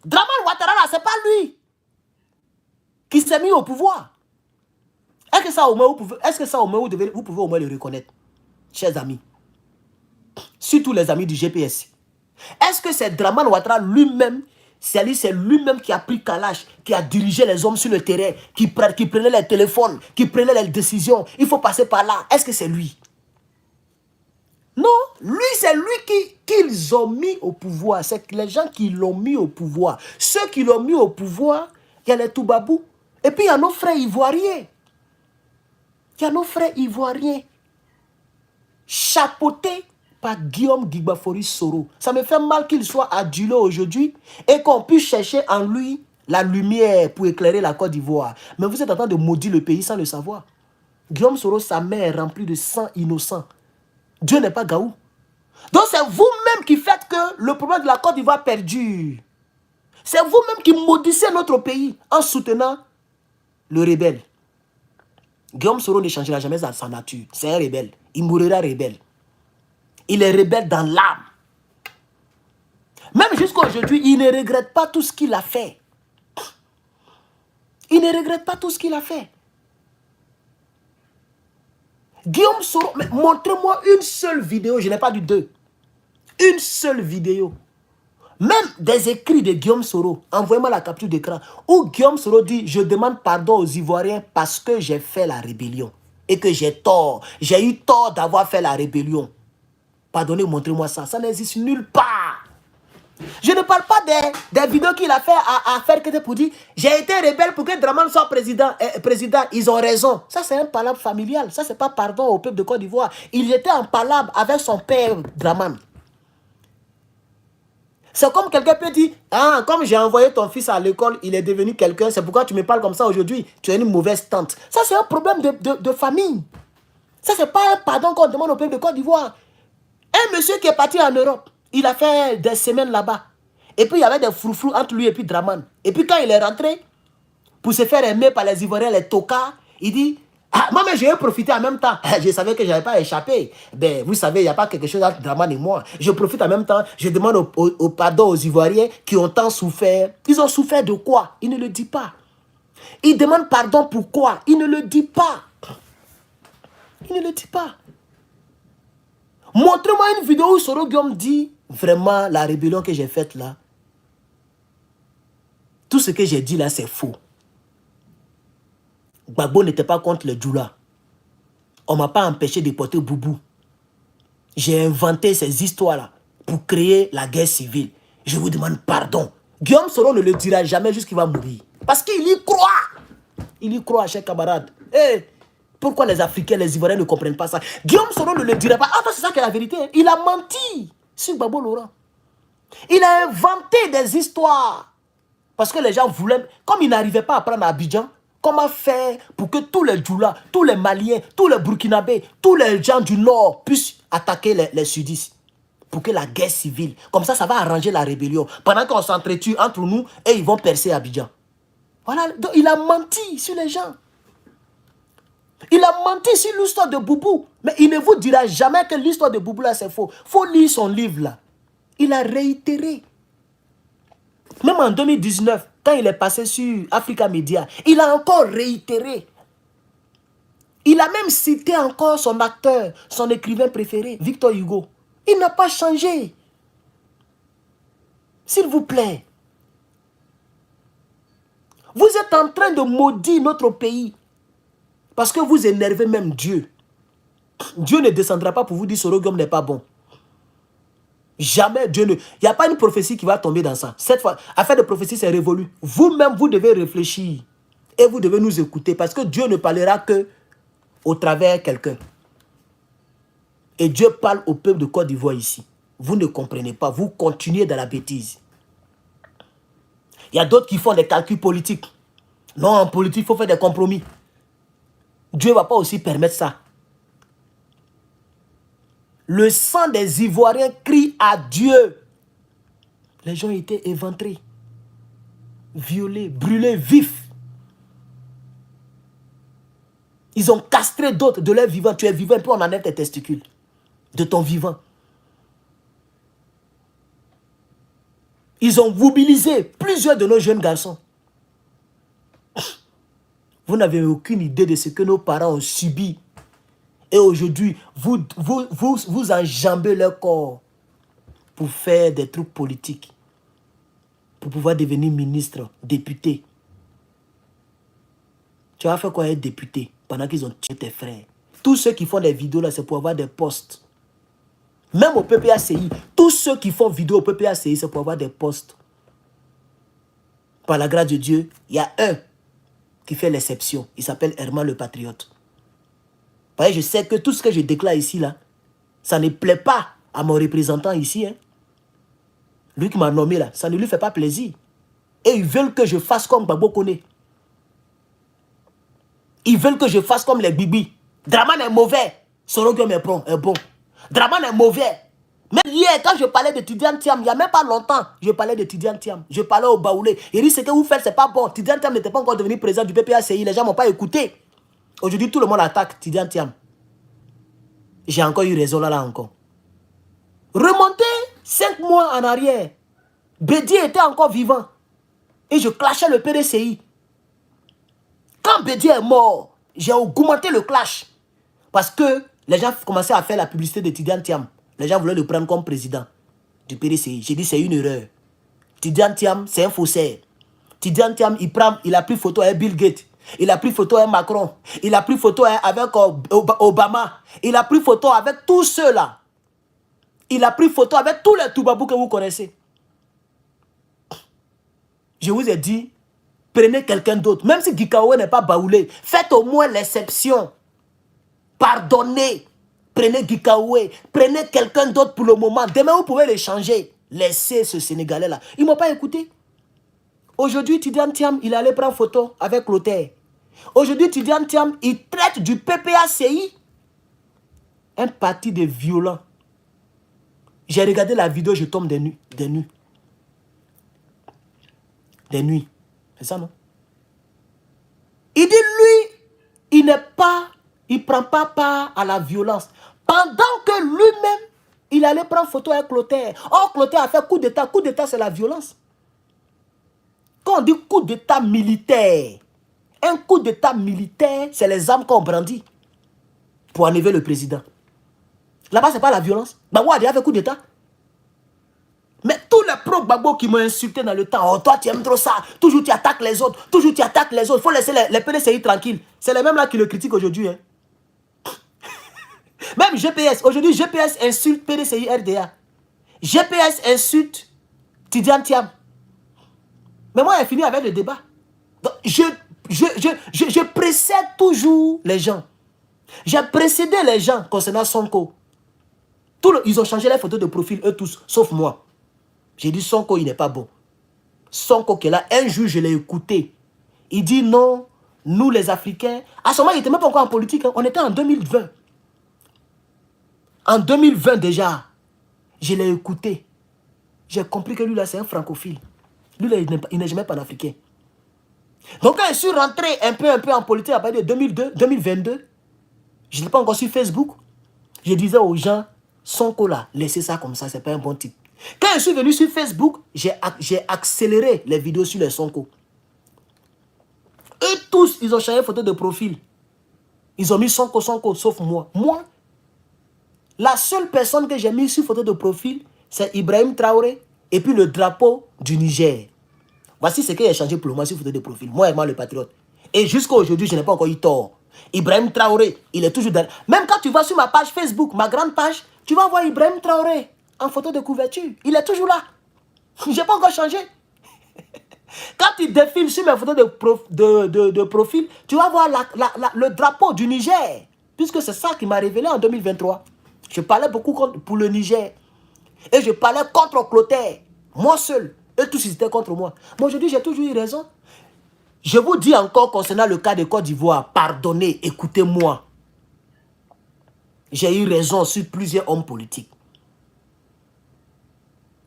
Dramane Ouattara, là, ce n'est pas lui qui s'est mis au pouvoir. Est-ce que ça, au moins, vous pouvez au moins le reconnaître, chers amis? Surtout les amis du GPS. Est-ce que c'est Dramane Ouattara lui-même, c'est lui-même qui a pris Kalash, qui a dirigé les hommes sur le terrain, qui prenait les téléphones, qui prenait les décisions? Il faut passer par là. Est-ce que c'est lui? Non, lui, c'est lui qu'ils ont mis au pouvoir. C'est les gens qui l'ont mis au pouvoir. Ceux qui l'ont mis au pouvoir, il y a les Toubabou. Et puis il y a nos frères ivoiriens. Il y a nos frères ivoiriens. Chapeautés par Guillaume Guibafori Soro. Ça me fait mal qu'il soit adulé aujourd'hui et qu'on puisse chercher en lui la lumière pour éclairer la Côte d'Ivoire. Mais vous êtes en train de maudire le pays sans le savoir. Guillaume Soro, sa main est remplie de sang innocent. Dieu n'est pas Gaou. Donc c'est vous-même qui faites que le problème de la Côte d'Ivoire perdure. C'est vous-même qui maudissez notre pays en soutenant le rebelle. Guillaume Soro ne changera jamais sa nature. C'est un rebelle. Il mourra rebelle. Il est rebelle dans l'âme. Même jusqu'à aujourd'hui, il ne regrette pas tout ce qu'il a fait. Il ne regrette pas tout ce qu'il a fait. Guillaume Soro, montrez-moi une seule vidéo, je n'ai pas dit deux. Une seule vidéo. Même des écrits de Guillaume Soro, envoyez-moi la capture d'écran, où Guillaume Soro dit, je demande pardon aux Ivoiriens parce que j'ai fait la rébellion. Et que j'ai tort. J'ai eu tort d'avoir fait la rébellion. Pardonnez, montrez-moi ça. Ça n'existe nulle part. Je ne parle pas des vidéos qu'il a fait à faire pour dire j'ai été rebelle pour que Dramane soit président. Ils ont raison. Ça, c'est un palabre familial. Ça, c'est pas pardon au peuple de Côte d'Ivoire. Il était en palabre avec son père Dramane. C'est comme quelqu'un peut dire, ah, comme j'ai envoyé ton fils à l'école, il est devenu quelqu'un, c'est pourquoi tu me parles comme ça aujourd'hui. Tu es une mauvaise tante. Ça, c'est un problème de famille. Ça, c'est pas un pardon qu'on demande au peuple de Côte d'Ivoire. Un monsieur qui est parti en Europe, il a fait des semaines là-bas. Et puis, il y avait des froufrous entre lui et puis Dramane. Et puis, quand il est rentré, pour se faire aimer par les Ivoiriens, les tocards, il dit, ah, moi, mais j'ai profité en même temps. Je savais que je n'avais pas échappé. Ben, vous savez, il n'y a pas quelque chose entre Dramane et moi. Je profite en même temps. Je demande au pardon aux Ivoiriens qui ont tant souffert. Ils ont souffert de quoi? Il ne le dit pas. Il demande pardon pourquoi? Il ne le dit pas. Il ne le dit pas. Montrez-moi une vidéo où Soro Guillaume dit vraiment la rébellion que j'ai faite là. Tout ce que j'ai dit là, c'est faux. Gbagbo n'était pas contre les Djoula. On ne m'a pas empêché de porter Boubou. J'ai inventé ces histoires-là pour créer la guerre civile. Je vous demande pardon. Guillaume Soro ne le dira jamais jusqu'il va mourir. Parce qu'il y croit. Il y croit, chers camarades. Hey, pourquoi les Africains, les Ivoiriens ne comprennent pas ça? Guillaume Soro ne le dira pas. Ah, c'est ça qui est la vérité. Il a menti sur Gbagbo Laurent. Il a inventé des histoires. Parce que les gens voulaient, comme ils n'arrivaient pas à prendre Abidjan, comment faire pour que tous les Djoula, tous les Maliens, tous les Burkinabés, tous les gens du Nord puissent attaquer les sudistes. Pour que la guerre civile, comme ça va arranger la rébellion. Pendant qu'on s'entretue entre nous et ils vont percer Abidjan. Voilà, donc il a menti sur les gens. Il a menti sur l'histoire de Boubou. Mais il ne vous dira jamais que l'histoire de Boubou là c'est faux. Il faut lire son livre là. Il a réitéré. Même en 2019, quand il est passé sur Africa Media, il a encore réitéré. Il a même cité encore son acteur, son écrivain préféré, Victor Hugo. Il n'a pas changé. S'il vous plaît. Vous êtes en train de maudire notre pays. Parce que vous énervez même Dieu. Dieu ne descendra pas pour vous dire Soro Guillaume n'est pas bon. Jamais Dieu ne... Il n'y a pas une prophétie qui va tomber dans ça. Cette fois, affaire de prophétie, c'est révolu. Vous-même, vous devez réfléchir. Et vous devez nous écouter. Parce que Dieu ne parlera que au travers de quelqu'un. Et Dieu parle au peuple de Côte d'Ivoire ici. Vous ne comprenez pas. Vous continuez dans la bêtise. Il y a d'autres qui font des calculs politiques. Non, en politique, il faut faire des compromis. Dieu ne va pas aussi permettre ça. Le sang des Ivoiriens crie à Dieu. Les gens étaient éventrés, violés, brûlés vifs. Ils ont castré d'autres de leur vivant. Tu es vivant, puis on enlève tes testicules. De ton vivant. Ils ont mobilisé plusieurs de nos jeunes garçons. Vous n'avez aucune idée de ce que nos parents ont subi. Et aujourd'hui, vous enjambez leur corps pour faire des trucs politiques. Pour pouvoir devenir ministre, député. Tu vas faire quoi être député pendant qu'ils ont tué tes frères? Tous ceux qui font des vidéos là, c'est pour avoir des postes. Même au PPACI, tous ceux qui font vidéo au PPACI, c'est pour avoir des postes. Par la grâce de Dieu, il y a un qui fait l'exception. Il s'appelle Herman le Patriote. Voyez, je sais que tout ce que je déclare ici, là, ça ne plaît pas à mon représentant ici. Hein. Lui qui m'a nommé là, ça ne lui fait pas plaisir. Et ils veulent que je fasse comme Gbagbo Koné. Ils veulent que je fasse comme les Bibi. Dramane est mauvais. Soro Guillaume est bon. Dramane est mauvais. Même hier, quand je parlais de Tidiane Thiam, il n'y a même pas longtemps, je parlais de Tidiane Thiam. Je parlais au Baoulé. Il dit, ce que vous faites, c'est pas bon. Tidiane Thiam n'était pas encore devenu président du PPACI. Les gens ne m'ont pas écouté. Aujourd'hui, tout le monde attaque Tidiane Thiam. J'ai encore eu raison là encore. Remontez 5 mois en arrière. Bédié était encore vivant. Et je clashais le PDCI. Quand Bédié est mort, j'ai augmenté le clash. Parce que les gens commençaient à faire la publicité de Tidiane Thiam. Les gens voulaient le prendre comme président du PDCI. J'ai dit c'est une erreur. Tidiane Thiam, c'est un faussaire. Tidiane Thiam, il a pris photo avec Bill Gates. Il a pris photo avec Macron. Il a pris photo avec Obama. Il a pris photo avec tous ceux-là. Il a pris photo avec tous les Toubabous que vous connaissez. je vous ai dit, prenez quelqu'un d'autre. Même si Gikawe n'est pas baoulé, faites au moins l'exception. Pardonnez. Prenez Gikawe. Prenez quelqu'un d'autre pour le moment. Demain, vous pouvez les changer. Laissez ce Sénégalais-là. Ils ne m'ont pas écouté. Aujourd'hui, Tidiane Thiam, il allait prendre photo avec Clotaire. Aujourd'hui, Tidiane Thiam, il traite du PPACI un parti de violents. J'ai regardé la vidéo, je tombe des nuits. Des nuits. Des nuits. C'est ça, non? Il dit, lui, il n'est pas, il prend pas part à la violence. Pendant que lui-même, il allait prendre photo avec Clotaire. Or, Clotaire a fait coup d'état. Coup d'état, c'est la violence. Quand on dit coup d'état militaire, un coup d'état militaire, c'est les armes qu'on brandit pour enlever le président. Là-bas, ce n'est pas la violence. Gbagbo a déjà fait coup d'état. Mais tous les pro-Gbagbo qui m'ont insulté dans le temps, oh, toi tu aimes trop ça, toujours tu attaques les autres, toujours tu attaques les autres, il faut laisser les PDCI tranquilles. C'est les mêmes là qui le critiquent aujourd'hui. Hein. Même GPS, aujourd'hui GPS insulte PDCI RDA. GPS insulte Tidiane Thiam. Mais moi, j'ai fini avec le débat. Donc, je précède toujours les gens. J'ai précédé les gens concernant Sonko. Ils ont changé les photos de profil, eux tous, sauf moi. J'ai dit Sonko, il n'est pas bon. Sonko qui est là, un jour, je l'ai écouté. Il dit non, nous les Africains. À ce moment, il n'était même pas encore en politique. Hein. On était en 2020. En 2020 déjà, je l'ai écouté. J'ai compris que lui là, c'est un francophile. Lui là, il n'est jamais panafricain. Donc quand je suis rentré un peu en politique à partir de 2002, 2022, je n'étais pas encore sur Facebook. Je disais aux gens, Sonko là, laissez ça comme ça, c'est pas un bon type. Quand je suis venu sur Facebook, j'ai accéléré les vidéos sur les Sonko. Eux tous, ils ont changé photo de profil. Ils ont mis Sonko, sauf moi. Moi, la seule personne que j'ai mis sur photo de profil, c'est Ibrahim Traoré et puis le drapeau du Niger. Voici ce que j'ai changé pour moi sur photo de profil. Moi, le patriote. Et jusqu'à aujourd'hui, je n'ai pas encore eu tort. Ibrahim Traoré, il est toujours dans... Même quand tu vas sur ma page Facebook, ma grande page, tu vas voir Ibrahim Traoré en photo de couverture. Il est toujours là. Je n'ai pas encore changé. Quand tu défiles sur mes photos de profil, tu vas voir le drapeau du Niger. Puisque c'est ça qui m'a révélé en 2023. Je parlais beaucoup pour le Niger. Et je parlais contre Clotaire. Moi seul. Eux tous, ils étaient contre moi. Mais aujourd'hui, j'ai toujours eu raison. Je vous dis encore concernant le cas de Côte d'Ivoire, pardonnez, écoutez-moi. J'ai eu raison sur plusieurs hommes politiques.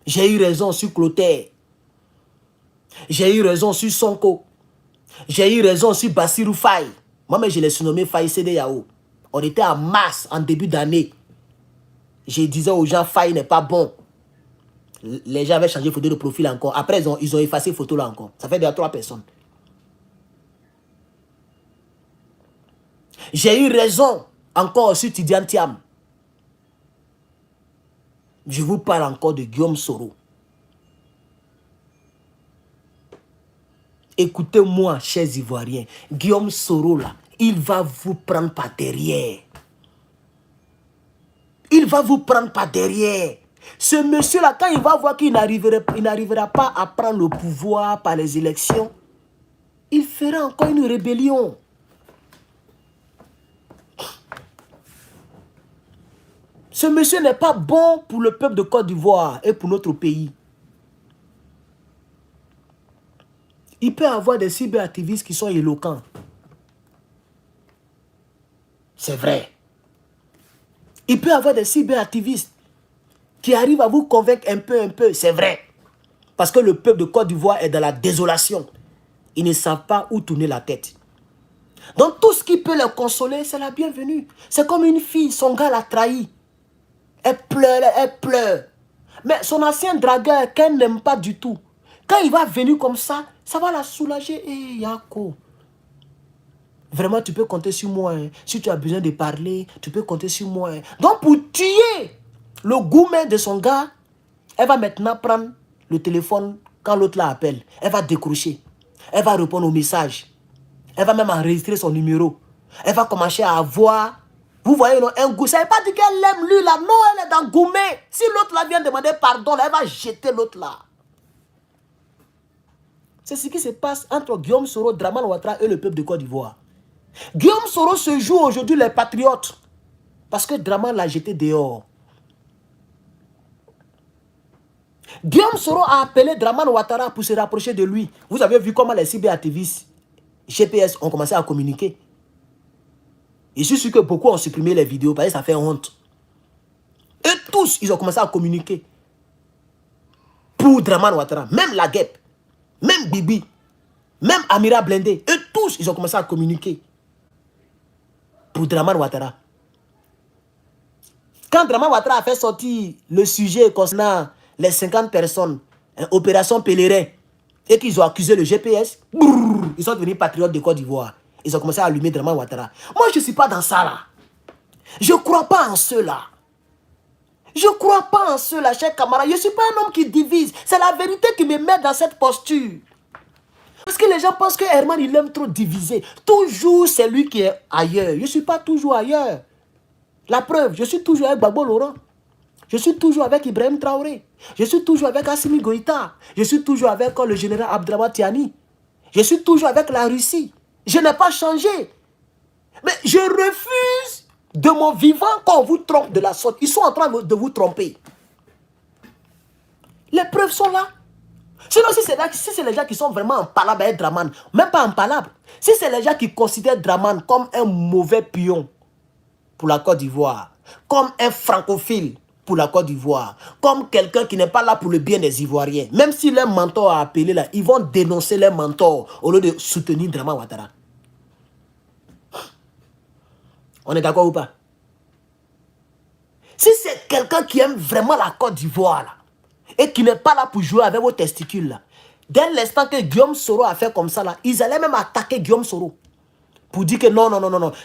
J'ai eu raison sur Clotaire. J'ai eu raison sur Sonko. J'ai eu raison sur Bassirou Faye. Moi-même, je l'ai surnommé Faye CEDEAO. On était en masse en début d'année. Je disais aux gens, Faye n'est pas bon. Les gens avaient changé photo de profil encore. Après, ils ont effacé photo là encore. Ça fait déjà 3 personnes. J'ai eu raison encore sur Tidiane Thiam. Je vous parle encore de Guillaume Soro. Écoutez-moi, chers Ivoiriens. Guillaume Soro là, il va vous prendre par derrière. Il va vous prendre par derrière. Ce monsieur-là, quand il va voir qu'il n'arrivera pas à prendre le pouvoir par les élections, il fera encore une rébellion. Ce monsieur n'est pas bon pour le peuple de Côte d'Ivoire et pour notre pays. Il peut y avoir des cyberactivistes qui sont éloquents. C'est vrai. Il peut y avoir des cyberactivistes qui arrivent à vous convaincre un peu. C'est vrai. Parce que le peuple de Côte d'Ivoire est dans la désolation. Ils ne savent pas où tourner la tête. Donc tout ce qui peut les consoler, c'est la bienvenue. C'est comme une fille, son gars l'a trahi. Elle pleure. Mais son ancien dragueur, qu'elle n'aime pas du tout. Quand il va venir comme ça, ça va la soulager. Eh, Yako. Vraiment, tu peux compter sur moi. Hein. Si tu as besoin de parler, tu peux compter sur moi. Hein. Donc, pour tuer le gourmet de son gars, elle va maintenant prendre le téléphone quand l'autre la appelle. Elle va décrocher. Elle va répondre au message. Elle va même enregistrer son numéro. Elle va commencer à avoir... Vous voyez, non, un goût. Ça ne veut pas dire qu'elle aime lui là. Non, elle est dans gourmet. Si l'autre là vient demander pardon, là, elle va jeter l'autre là. C'est ce qui se passe entre Guillaume Soro, Dramane Ouattara et le peuple de Côte d'Ivoire. Guillaume Soro se joue aujourd'hui les patriotes. Parce que Dramane l'a jeté dehors. Guillaume Soro a appelé Dramane Ouattara pour se rapprocher de lui. Vous avez vu comment les cyberaktivistes GPS ont commencé à communiquer. Je suis sûr que beaucoup ont supprimé les vidéos parce que ça fait honte. Et tous, ils ont commencé à communiquer. Pour Dramane Ouattara. Même la Guêpe. Même Bibi. Même Amira Blindé. Et tous, ils ont commencé à communiquer. Pour Dramane Ouattara. Quand Dramane Ouattara a fait sortir le sujet concernant les 50 personnes, opération Pèlerin, et qu'ils ont accusé le GPS, brrr, ils sont devenus patriotes de Côte d'Ivoire. Ils ont commencé à allumer Dramane Ouattara. Moi, je ne suis pas dans ça là. Je ne crois pas en cela. Je ne crois pas en cela, chers camarades. Je ne suis pas un homme qui divise. C'est la vérité qui me met dans cette posture. Parce que les gens pensent que Herman, il aime trop diviser. Toujours, c'est lui qui est ailleurs. Je ne suis pas toujours ailleurs. La preuve, je suis toujours avec Gbagbo Laurent. Je suis toujours avec Ibrahim Traoré. Je suis toujours avec Assimi Goïta. Je suis toujours avec le général Abdraman Tiani. Je suis toujours avec la Russie. Je n'ai pas changé. Mais je refuse de mon vivant qu'on vous trompe de la sorte. Ils sont en train de vous tromper. Les preuves sont là. Sinon, si c'est les gens qui sont vraiment en palabre avec Dramane, même pas en palabre, si c'est les gens qui considèrent Dramane comme un mauvais pion pour la Côte d'Ivoire, comme un francophile pour la Côte d'Ivoire, comme quelqu'un qui n'est pas là pour le bien des Ivoiriens, même si leur mentor a appelé là, ils vont dénoncer leur mentor au lieu de soutenir Dramane Ouattara. On est d'accord ou pas? Si c'est quelqu'un qui aime vraiment la Côte d'Ivoire là, et qui n'est pas là pour jouer avec vos testicules là, dès l'instant que Guillaume Soro a fait comme ça là, ils allaient même attaquer Guillaume Soro. Pour dire que non,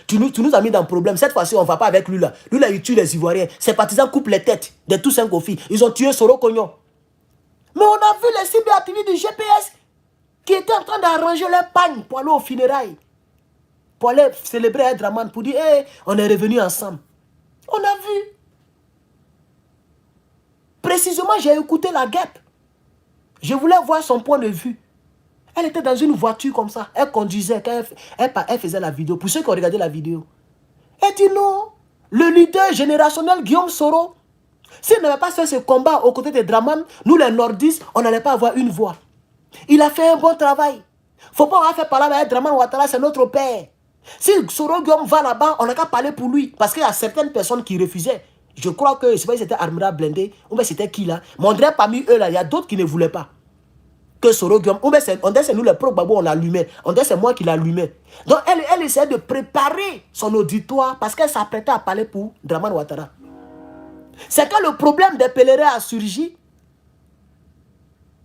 tu nous as mis dans le problème. Cette fois-ci, on ne va pas avec lui là. Lui là, il tue les Ivoiriens. Ses partisans coupent les têtes de tous ces Kofi. Ils ont tué Soro Cognon. Mais on a vu les cyberaktivistes du GPS qui étaient en train d'arranger leur pagne pour aller aux funérailles. Pour aller célébrer un Dramane, pour dire, hey, on est revenus ensemble. On a vu. Précisément, j'ai écouté la Guêpe. Je voulais voir son point de vue. Elle était dans une voiture comme ça. Elle conduisait, elle faisait la vidéo. Pour ceux qui ont regardé la vidéo. Elle dit non. Le leader générationnel Guillaume Soro, s'il n'avait pas fait ce combat aux côtés de Dramane, nous les nordistes, on n'allait pas avoir une voix. Il a fait un bon travail. Faut pas avoir fait parler avec Dramane Ouattara, c'est notre père. Si Soro Guillaume va là-bas, on n'a qu'à parler pour lui. Parce qu'il y a certaines personnes qui refusaient. Je crois que, je ne sais pas si c'était Amira Blindé, ou bien c'était qui là. Mais on dirait parmi eux là, il y a d'autres qui ne voulaient pas. Que Soro Guillaume, on dirait c'est nous les pro-Gbagbo, on l'allumait. On dirait c'est moi qui l'allumais. Donc elle essayait de préparer son auditoire parce qu'elle s'apprêtait à parler pour Dramane Ouattara. C'est quand le problème des pèlerins a surgi.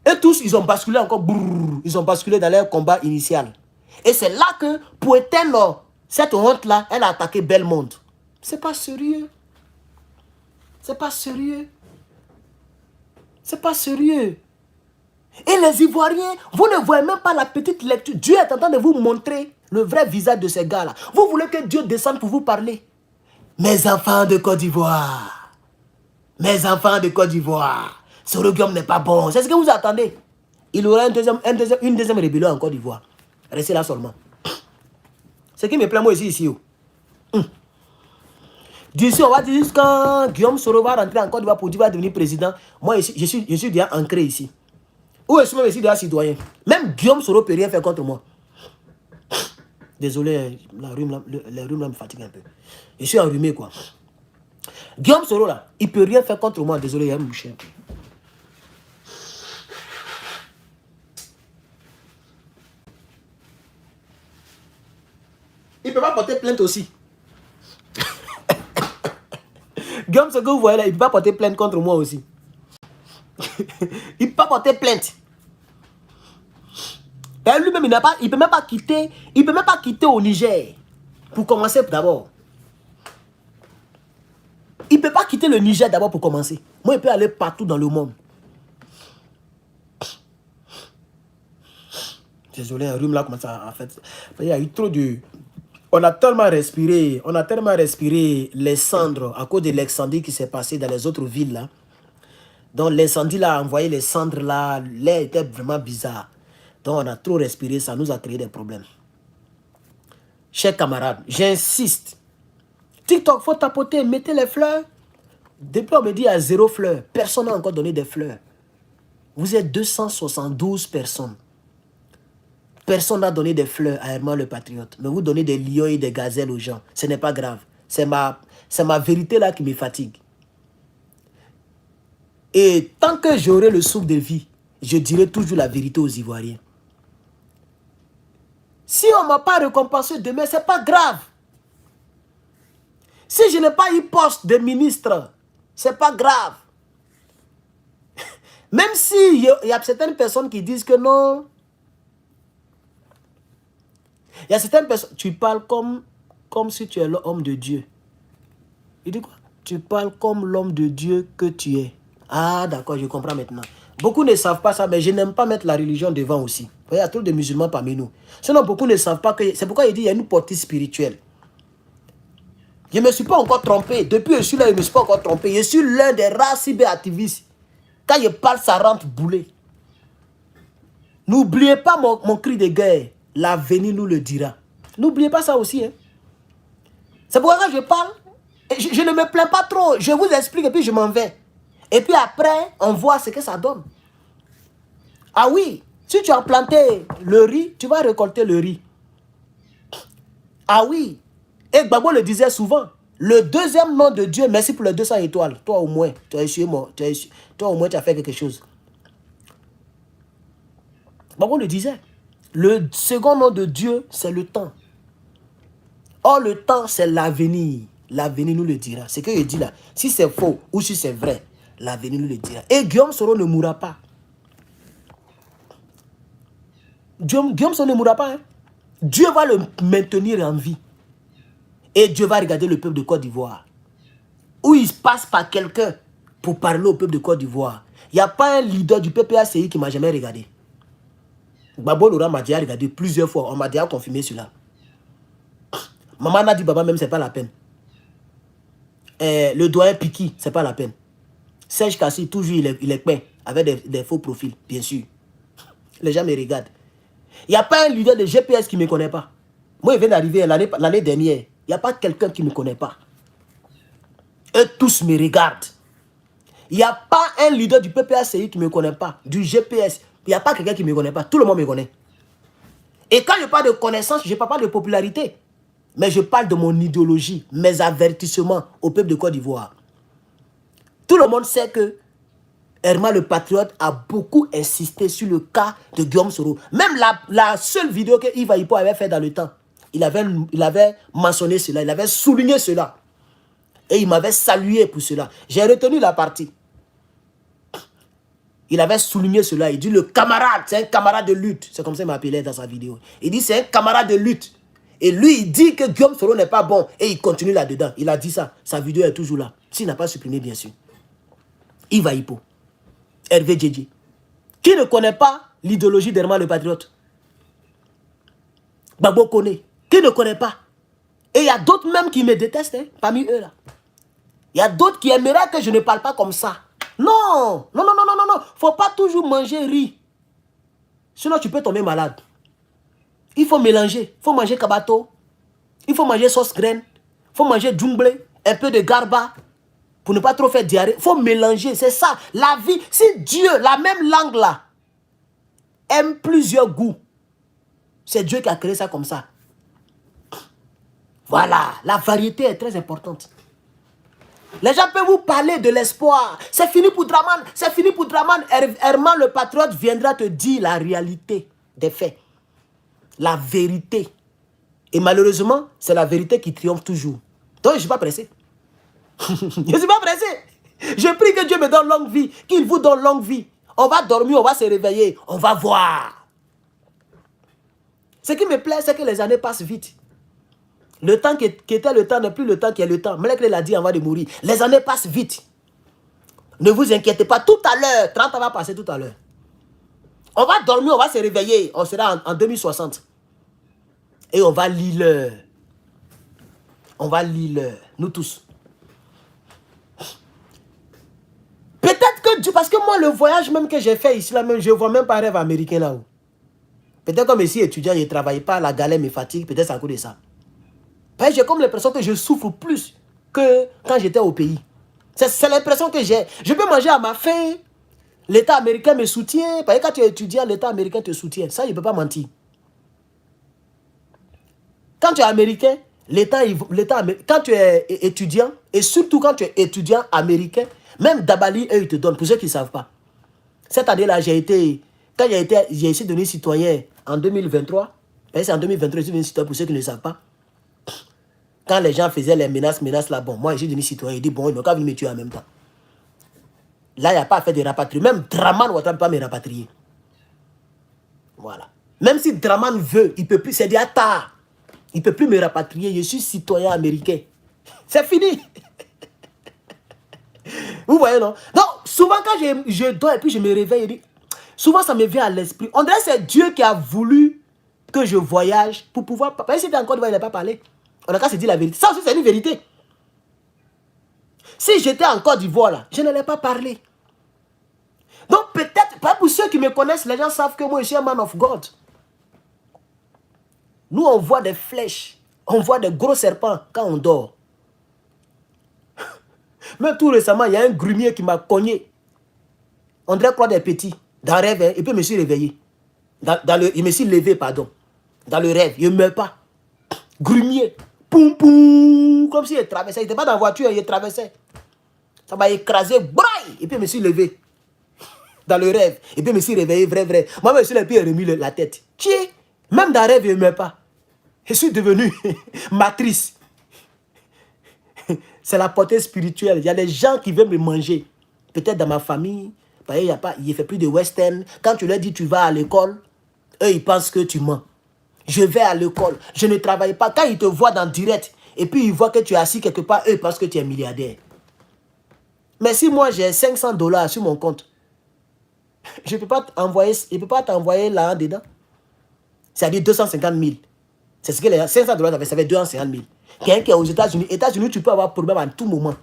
Et tous, ils ont basculé encore. Brrr, ils ont basculé dans leur combat initial. Et c'est là que, pour éteindre cette honte-là, elle a attaqué Bellemonde. C'est pas sérieux. C'est pas sérieux. C'est pas sérieux. Et les Ivoiriens, vous ne voyez même pas la petite lecture. Dieu est en train de vous montrer le vrai visage de ces gars-là. Vous voulez que Dieu descende pour vous parler. Mes enfants de Côte d'Ivoire. Mes enfants de Côte d'Ivoire. Soro Guillaume n'est pas bon. C'est ce que vous attendez. Il aura une deuxième rébellion en Côte d'Ivoire. Restez là seulement. Ce qui me plaît moi ici. D'ici, on va dire quand Guillaume Soro va rentrer en Côte d'Ivoire pour dire qu'il va devenir président. Moi, je suis déjà ancré ici. Ou je suis même ici déjà citoyen. Même Guillaume Soro ne peut rien faire contre moi. Désolé, les rhumes là me fatiguent un peu. Je suis enrhumé quoi. Guillaume Soro là, il ne peut rien faire contre moi. Désolé, il y a un moucher. Il ne peut pas porter plainte aussi. Guillaume Soro que vous voyez là, il ne peut pas porter plainte contre moi aussi. Il ne peut pas porter plainte. Lui-même, il ne peut même pas quitter au Niger. Pour commencer d'abord. Il ne peut pas quitter le Niger d'abord pour commencer. Moi, il peut aller partout dans le monde. Désolé, un rhume là commence à faire. Il y a eu trop de... On a tellement respiré les cendres à cause de l'incendie qui s'est passé dans les autres villes là. Donc l'incendie là a envoyé les cendres là. L'air était vraiment bizarre. Donc on a trop respiré, ça nous a créé des problèmes. Chers camarades, j'insiste. TikTok, faut tapoter, mettez les fleurs. Depuis on me dit il y a 0 fleurs. Personne n'a encore donné des fleurs. Vous êtes 272 personnes. Personne n'a donné des fleurs à Herman le Patriote. Mais vous donnez des lions et des gazelles aux gens. Ce n'est pas grave. C'est ma vérité là qui me fatigue. Et tant que j'aurai le souffle de vie, je dirai toujours la vérité aux Ivoiriens. Si on ne m'a pas récompensé demain, ce n'est pas grave. Si je n'ai pas eu poste de ministre, ce n'est pas grave. Même s'il y a certaines personnes qui disent que non. Il y a certaines personnes, tu parles comme si tu es l'homme de Dieu. Il dit quoi? Tu parles comme l'homme de Dieu que tu es. Ah d'accord, je comprends maintenant. Beaucoup ne savent pas ça, mais je n'aime pas mettre la religion devant aussi. Il y a trop de musulmans parmi nous. Sinon, beaucoup ne savent pas que... C'est pourquoi il dit qu'il y a une portée spirituelle. Je ne me suis pas encore trompé. Depuis que je suis là, je ne me suis pas encore trompé. Je suis l'un des rares cyberactivistes. Quand je parle, ça rentre boulet. N'oubliez pas mon cri de guerre. L'avenir nous le dira. N'oubliez pas ça aussi. Hein. C'est pourquoi quand je parle, je ne me plains pas trop. Je vous explique et puis je m'en vais. Et puis après, on voit ce que ça donne. Ah oui, si tu as planté le riz, tu vas récolter le riz. Ah oui. Et Gbagbo le disait souvent. Le deuxième nom de Dieu, merci pour les 200 étoiles. Toi au moins, tu as essuyé moi. Toi au moins, tu as fait quelque chose. Gbagbo le disait. Le second nom de Dieu, c'est le temps. Or, le temps, c'est l'avenir. L'avenir nous le dira. Ce que je dis là, si c'est faux ou si c'est vrai, l'avenir nous le dira. Et Guillaume Soro ne mourra pas. Guillaume Soro ne mourra pas. Hein? Dieu va le maintenir en vie. Et Dieu va regarder le peuple de Côte d'Ivoire. Où il passe par quelqu'un pour parler au peuple de Côte d'Ivoire. Il n'y a pas un leader du PPACI qui ne m'a jamais regardé. Gbagbo Laurent m'a déjà regardé plusieurs fois. On m'a déjà confirmé cela. Maman n'a dit, Baba, même, c'est pas la peine. Le doyen Piki, c'est pas la peine. Serge Kassi, toujours, il est peint avec des faux profils, bien sûr. Les gens me regardent. Il n'y a pas un leader de GPS qui ne me connaît pas. Moi, il vient d'arriver l'année dernière. Il n'y a pas quelqu'un qui ne me connaît pas. Eux tous me regardent. Il n'y a pas un leader du PPACI qui ne me connaît pas. Du GPS. Il n'y a pas quelqu'un qui ne me connaît pas. Tout le monde me connaît. Et quand je parle de connaissance, je ne parle pas de popularité. Mais je parle de mon idéologie, mes avertissements au peuple de Côte d'Ivoire. Tout le monde sait que Herman le Patriote a beaucoup insisté sur le cas de Guillaume Soro. Même la seule vidéo que Yves Aipo avait fait dans le temps, il avait mentionné cela, il avait souligné cela. Et il m'avait salué pour cela. J'ai retenu la partie. Il avait souligné cela. Il dit le camarade, c'est un camarade de lutte. C'est comme ça qu'il m'appelait dans sa vidéo. Il dit c'est un camarade de lutte. Et lui, il dit que Guillaume Soro n'est pas bon. Et il continue là-dedans. Il a dit ça. Sa vidéo est toujours là. S'il n'a pas supprimé, bien sûr. Yves Aipo. Hervé Djedje. Qui ne connaît pas l'idéologie d'Herman le Patriote? Gbagbo connaît. Qui ne connaît pas? Et il y a d'autres même qui me détestent, hein, parmi eux là. Il y a d'autres qui aimeraient que je ne parle pas comme ça. Non, non, non, non, non, non, non. Faut pas toujours manger riz. Sinon, tu peux tomber malade. Il faut mélanger. Il faut manger kabato. Il faut manger sauce graine. Il faut manger djumblé. Un peu de garba. Pour ne pas trop faire diarrhée. Il faut mélanger. C'est ça. La vie. Si Dieu, la même langue là, aime plusieurs goûts, c'est Dieu qui a créé ça comme ça. Voilà. La variété est très importante. Les gens peuvent vous parler de l'espoir. C'est fini pour Draman. C'est fini pour Draman. Herman le Patriote viendra te dire la réalité des faits. La vérité. Et malheureusement, c'est la vérité qui triomphe toujours. Donc, je ne suis pas pressé. Je ne suis pas pressé. Je prie que Dieu me donne longue vie. Qu'il vous donne longue vie. On va dormir, on va se réveiller. On va voir. Ce qui me plaît, c'est que les années passent vite. Le temps qui était le temps n'est plus le temps qui est le temps. Melek l'a dit avant de mourir. Les années passent vite. Ne vous inquiétez pas. Tout à l'heure, 30 ans va passer tout à l'heure. On va dormir, on va se réveiller. On sera en 2060. Et on va lire l'heure. On va lire l'heure. Nous tous. Peut-être que Dieu... Parce que moi, le voyage même que j'ai fait ici, là même, je ne vois même pas un rêve américain là-haut. Peut-être comme ici, étudiant, je ne travaille pas, la galère me fatigue, peut-être c'est à cause de ça. J'ai comme l'impression que je souffre plus que quand j'étais au pays. C'est l'impression que j'ai. Je peux manger à ma faim. L'État américain me soutient. Parce que quand tu es étudiant, l'État américain te soutient. Ça, je ne peux pas mentir. Quand tu es américain, quand tu es étudiant, et surtout quand tu es étudiant américain, même Dabali, eux, ils te donnent, pour ceux qui ne savent pas. Cette année-là, j'ai essayé de devenir citoyen en 2023. C'est en 2023, je suis devenu citoyen pour ceux qui ne le savent pas. Quand les gens faisaient les menaces là, bon, moi, je suis devenu citoyen, je dis, bon, ils n'ont qu'à venir me tuer en même temps. Là, il n'y a pas à faire de rapatriement. Même Draman Ouattara ne peut pas me rapatrier. Voilà. Même si Draman veut, il ne peut plus, c'est déjà tard. Il ne peut plus me rapatrier, je suis citoyen américain. C'est fini. Vous voyez, non? Donc, souvent quand je dors et puis je me réveille, souvent ça me vient à l'esprit. On dirait que c'est Dieu qui a voulu que je voyage pour pouvoir... Parce que si tu es en Côte d'Ivoire, il n'a pas parlé. On a qu'à se dire la vérité. Ça aussi, c'est une vérité. Si j'étais en Côte d'Ivoire, là, je n'allais pas parler. Donc peut-être, pas pour ceux qui me connaissent, les gens savent que moi, je suis un man of God. Nous, on voit des flèches. On voit des gros serpents quand on dort. Même tout récemment, il y a un grumier qui m'a cogné. On dirait croire des petits. Dans le rêve, hein, et puis je me suis réveillé. Il me suis levé, pardon. Dans le rêve, il ne meurt pas. Grumier. Poum, poum. Comme s'il traversait. Il n'était pas dans la voiture, il traversait. Ça m'a écrasé. Braille. Et puis je me suis levé. Dans le rêve. Et puis je me suis réveillé, vrai. Moi, je me suis levé et remis la tête. Tiens, même dans le rêve, il ne meurt pas. Je suis devenu matrice. C'est la portée spirituelle. Il y a des gens qui veulent me manger. Peut-être dans ma famille. Il ne fait plus de western. Quand tu leur dis tu vas à l'école, eux, ils pensent que tu mens. Je vais à l'école. Je ne travaille pas. Quand ils te voient dans direct, et puis ils voient que tu es assis quelque part, eux, ils pensent que tu es milliardaire. Mais si moi, j'ai 500 $ sur mon compte, je ne peux pas t'envoyer là dedans. C'est-à-dire 250 000. C'est ce que les 500 $, ça fait 250 000. Quelqu'un qui est aux États-Unis, tu peux avoir problème à tout moment.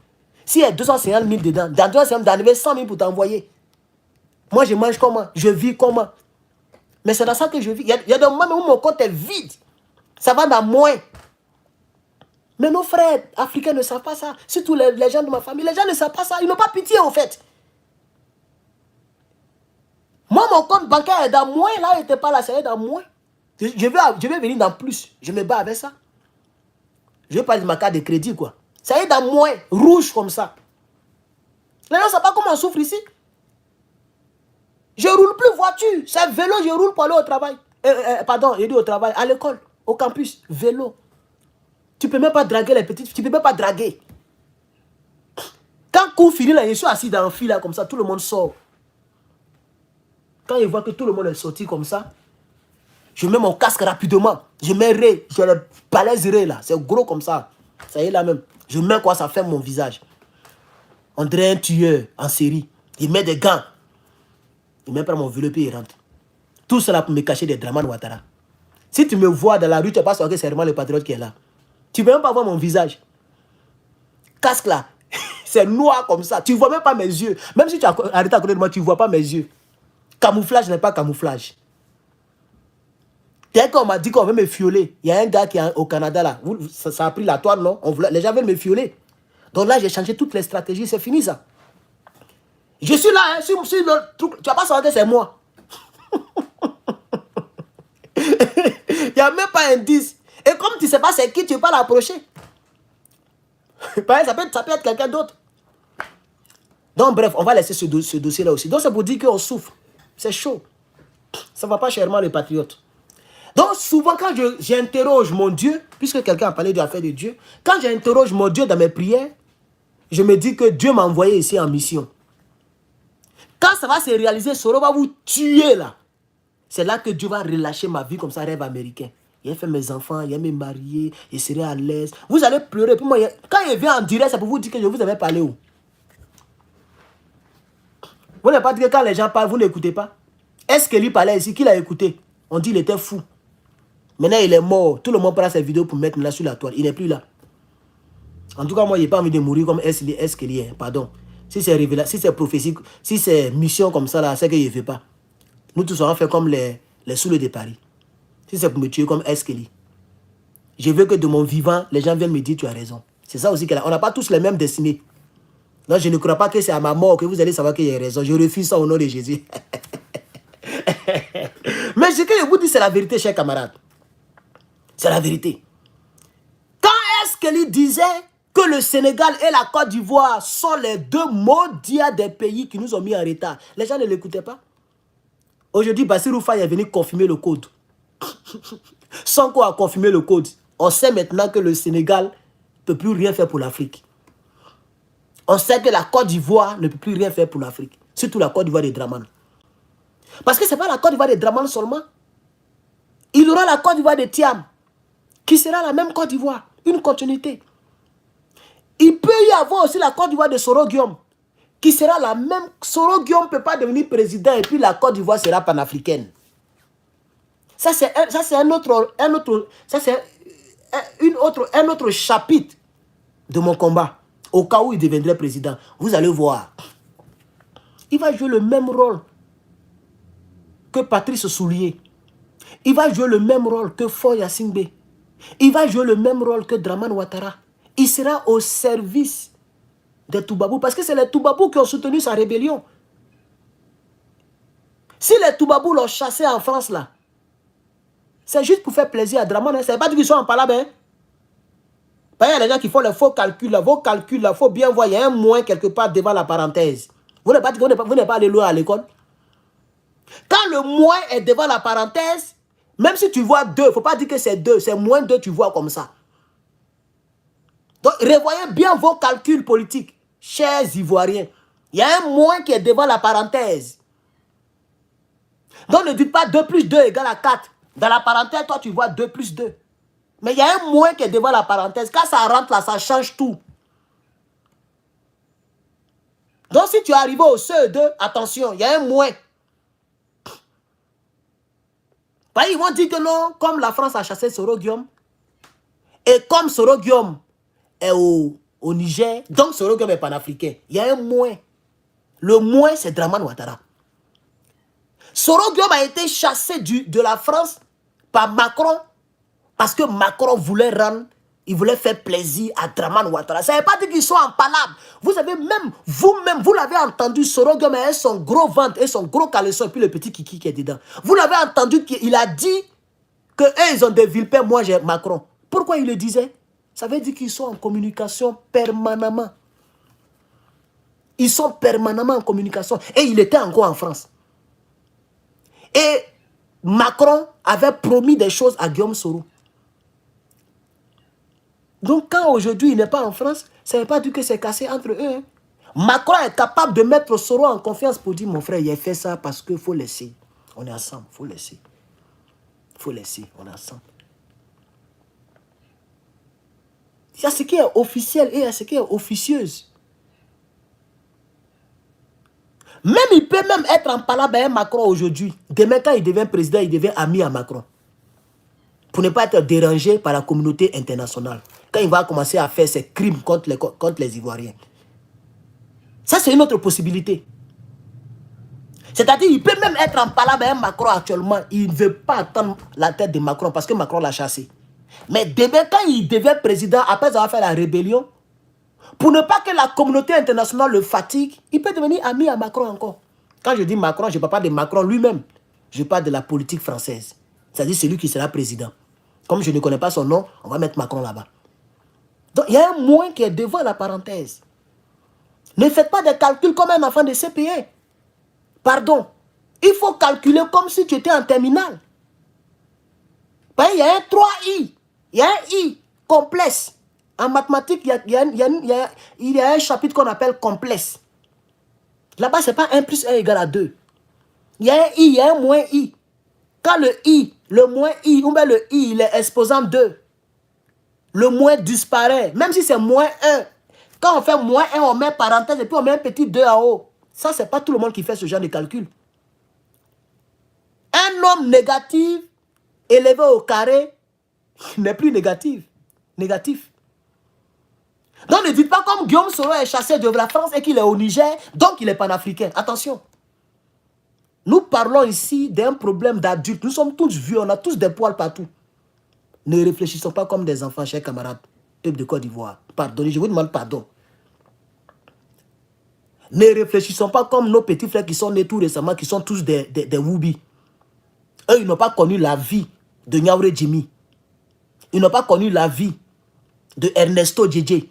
S'il y a 250 000 dedans, dans 250 000, d'enlever 100 000 pour t'envoyer. Moi, je mange comment? Je vis comment? Mais c'est dans ça que je vis. Il y a des moments où mon compte est vide. Ça va dans moins. Mais nos frères africains ne savent pas ça. Surtout les gens de ma famille. Les gens ne savent pas ça. Ils n'ont pas pitié, en fait. Moi, mon compte bancaire est dans moins. Là, il n'était pas là. Ça est dans moins. Je vais venir dans plus. Je me bats avec ça. Je vais pas de ma carte de crédit, quoi. Ça est dans moins. Rouge comme ça. Les gens ne savent pas comment on souffre ici. Je ne roule plus voiture. C'est vélo, je roule pour aller au travail. Pardon, je dis au travail, à l'école, au campus. Vélo. Tu ne peux même pas draguer les petites. Tu ne peux même pas draguer. Quand cours finit, là, je suis assis dans un fil, là, comme ça, tout le monde sort. Quand ils voient que tout le monde est sorti comme ça, je mets mon casque rapidement. Je mets ré. J'ai les balaises ré, là. C'est gros comme ça. Ça y est, là même. Je mets quoi, ça ferme mon visage. On dirait un tueur en série. Il met des gants. Il met pas mon vélo et il rentre. Tout cela pour me cacher des Draman Ouattara. Si tu me vois dans la rue, tu ne vas pas savoir que c'est vraiment le patriote qui est là. Tu ne peux même pas voir mon visage. Casque là, c'est noir comme ça. Tu ne vois même pas mes yeux. Même si tu as arrêté à côté de moi, tu ne vois pas mes yeux. Camouflage n'est pas camouflage. Dès qu'on m'a dit qu'on veut me fioler, il y a un gars qui est au Canada là. Ça a pris la toile, non? Les gens veulent me fioler. Donc là, j'ai changé toutes les stratégies. C'est fini ça. Je suis là, hein, sur le truc. Tu vas pas savoir que c'est moi. Il n'y a même pas un 10. Et comme tu ne sais pas c'est qui, tu ne peux pas l'approcher. Ça peut être quelqu'un d'autre. Donc bref, on va laisser ce dossier-là aussi. Donc c'est pour dire qu'on souffre. C'est chaud. Ça ne va pas chèrement les patriotes. Donc souvent quand j'interroge mon Dieu, puisque quelqu'un a parlé de l'affaire de Dieu, quand j'interroge mon Dieu dans mes prières, je me dis que Dieu m'a envoyé ici en mission. Quand ça va se réaliser, Soro va vous tuer là. C'est là que Dieu va relâcher ma vie comme ça, rêve américain. Il a fait mes enfants, il a me marier, je serai à l'aise. Vous allez pleurer. Puis moi, quand il vient en direct, c'est pour vous dire que je vous avais parlé où? Vous n'avez pas dit que quand les gens parlent, vous n'écoutez pas? Est-ce qu'il parlait ici? Qui l'a écouté? On dit qu'il était fou. Maintenant, il est mort. Tout le monde prend ses vidéos pour mettre là sur la toile. Il n'est plus là. En tout cas, moi, je n'ai pas envie de mourir comme est-ce qu'il est. Pardon. Si c'est révélation, si c'est prophétie, si c'est mission comme ça, là, c'est que je ne fais pas. Nous tous, on va faire comme les souleux de Paris. si c'est pour me tuer comme Eskelly. Je veux que de mon vivant, les gens viennent me dire tu as raison. C'est ça aussi qu'on n'a pas tous les mêmes destinées. Donc je ne crois pas que c'est à ma mort que vous allez savoir qu'il y a raison. Je refuse ça au nom de Jésus. Mais ce que je vous dis, c'est la vérité, chers camarades. C'est la vérité. Quand Eskelly disait que le Sénégal et la Côte d'Ivoire sont les deux maudits des pays qui nous ont mis en retard, les gens ne l'écoutaient pas. Aujourd'hui, Bassirou Faye est venu confirmer le code. Sonko a confirmé le code. On sait maintenant que le Sénégal ne peut plus rien faire pour l'Afrique. On sait que la Côte d'Ivoire ne peut plus rien faire pour l'Afrique. Surtout la Côte d'Ivoire de Dramane. Parce que ce n'est pas la Côte d'Ivoire de Dramane seulement. Il y aura la Côte d'Ivoire de Thiam, qui sera la même Côte d'Ivoire. Une continuité. Il peut y avoir aussi la Côte d'Ivoire de Soro Guillaume, qui sera la même. Soro Guillaume ne peut pas devenir président et puis la Côte d'Ivoire sera panafricaine. Ça, c'est un autre chapitre de mon combat. Au cas où il deviendrait président, vous allez voir. Il va jouer le même rôle que Patrice Soulier. Il va jouer le même rôle que Foy Assingbe. Il va jouer le même rôle que Dramane Ouattara. Il sera au service des Toubabous. Parce que c'est les Toubabous qui ont soutenu sa rébellion. Si les Toubabous l'ont chassé en France, là, c'est juste pour faire plaisir à Dramane. Ça ne veut pas dire qu'ils sont en palabre. Hein? Il y a des gens qui font les faux calculs. Là. Vos calculs, il faut bien voir. Il y a un moins quelque part devant la parenthèse. Vous n'êtes pas allé loin à l'école. Quand le moins est devant la parenthèse, même si tu vois 2, il ne faut pas dire que c'est 2. C'est moins 2, tu vois comme ça. Donc, revoyez bien vos calculs politiques, chers Ivoiriens. Il y a un moins qui est devant la parenthèse. Donc, ne dites pas 2 plus 2 égale à 4. Dans la parenthèse, toi, tu vois 2 plus 2. Mais il y a un moins qui est devant la parenthèse. Quand ça rentre là, ça change tout. Donc, si tu es arrivé au CE2, attention, il y a un moins. Ils vont dire que non, comme la France a chassé Soro Guillaume, et comme Soro Guillaume est au Niger, donc Soro Guillaume est panafricain. Il y a un moins. Le moins, c'est Dramane Ouattara. Soro Guillaume a été chassé de la France par Macron parce que Macron voulait il voulait faire plaisir à Dramane Ouattara. Ça ne veut pas dire qu'ils sont en palabre. Vous avez même, vous-même, vous l'avez entendu, Soro Guillaume a son gros ventre et son gros caleçon et puis le petit kiki qui est dedans. Vous l'avez entendu qu'il a dit qu'eux, ils ont des villepins, moi j'ai Macron. Pourquoi il le disait? Ça veut dire qu'ils sont en communication permanemment. Ils sont permanemment en communication. Et il était encore en France. Et Macron avait promis des choses à Guillaume Soro. Donc quand aujourd'hui il n'est pas en France, ça ne veut pas dire que c'est cassé entre eux. Hein. Macron est capable de mettre Soro en confiance pour dire mon frère, il a fait ça parce qu'il faut laisser. On est ensemble, il faut laisser. Il faut laisser, on est ensemble. Il y a ce qui est officiel et il y a ce qui est officieuse. Même il peut même être en palabre avec Macron aujourd'hui. Demain, quand il devient président, il devient ami à Macron. Pour ne pas être dérangé par la communauté internationale. Quand il va commencer à faire ses crimes contre les Ivoiriens. Ça, c'est une autre possibilité. C'est-à-dire, il peut même être en palabre avec Macron actuellement. Il ne veut pas attendre la tête de Macron parce que Macron l'a chassé. Mais demain, quand il devient président, après avoir fait la rébellion, pour ne pas que la communauté internationale le fatigue, il peut devenir ami à Macron encore. Quand je dis Macron, je ne parle pas de Macron lui-même. Je parle de la politique française. C'est-à-dire celui qui sera président. Comme je ne connais pas son nom, on va mettre Macron là-bas. Donc, il y a un moins qui est devant la parenthèse. Ne faites pas des calculs comme un enfant de CPE. Pardon. Il faut calculer comme si tu étais en terminale. Il y a un 3i. Il y a un i complexe. En mathématiques, il y a un chapitre qu'on appelle complexe. Là-bas, ce n'est pas 1 plus 1 égale à 2. Il y a un i, il y a un moins i. Quand le moins i, ou bien le i, il est exposant 2. Le moins disparaît. Même si c'est moins 1. Quand on fait moins 1, on met parenthèse et puis on met un petit 2 en haut. Ça, ce n'est pas tout le monde qui fait ce genre de calcul. Un nombre négatif élevé au carré n'est plus négatif. Donc ne dites pas comme Guillaume Soro est chassé de la France et qu'il est au Niger, donc il est panafricain. Attention. Nous parlons ici d'un problème d'adultes. Nous sommes tous vieux, on a tous des poils partout. Ne réfléchissons pas comme des enfants, chers camarades, peuple de Côte d'Ivoire. Pardonnez, je vous demande pardon. Ne réfléchissons pas comme nos petits frères qui sont nés tout récemment, qui sont tous des Woubi. Eux, ils n'ont pas connu la vie de Nyaouré Jimmy. Ils n'ont pas connu la vie de Ernesto Djedje,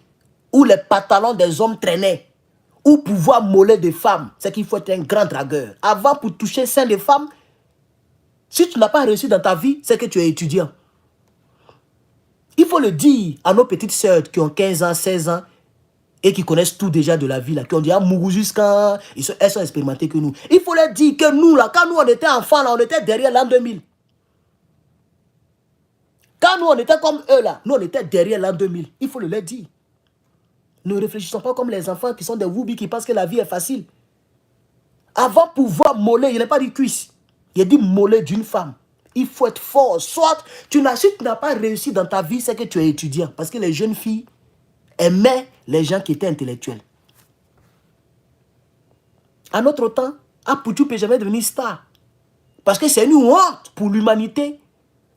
où les pantalons des hommes traînaient, où pouvoir moller des femmes, c'est qu'il faut être un grand dragueur. Avant, pour toucher sein des femmes, si tu n'as pas réussi dans ta vie, c'est que tu es étudiant. Il faut le dire à nos petites sœurs qui ont 15 ans, 16 ans, et qui connaissent tout déjà de la vie, là, qui ont déjà mouru jusqu'à... Elles sont expérimentées que nous. Il faut leur dire que nous, là, quand nous, on était enfants, là, on était derrière l'an 2000. Quand nous, on était comme eux, là, nous, on était derrière l'an 2000. Il faut le leur dire. Ne réfléchissons pas comme les enfants qui sont des woubis qui pensent que la vie est facile. Avant pouvoir moller, il n'a pas dit cuisse. Il a dit moller d'une femme. Il faut être fort. Soit si tu n'as pas réussi dans ta vie, c'est que tu es étudiant. Parce que les jeunes filles aimaient les gens qui étaient intellectuels. À notre temps, Apoutou ne peut jamais devenir star. Parce que c'est une honte pour l'humanité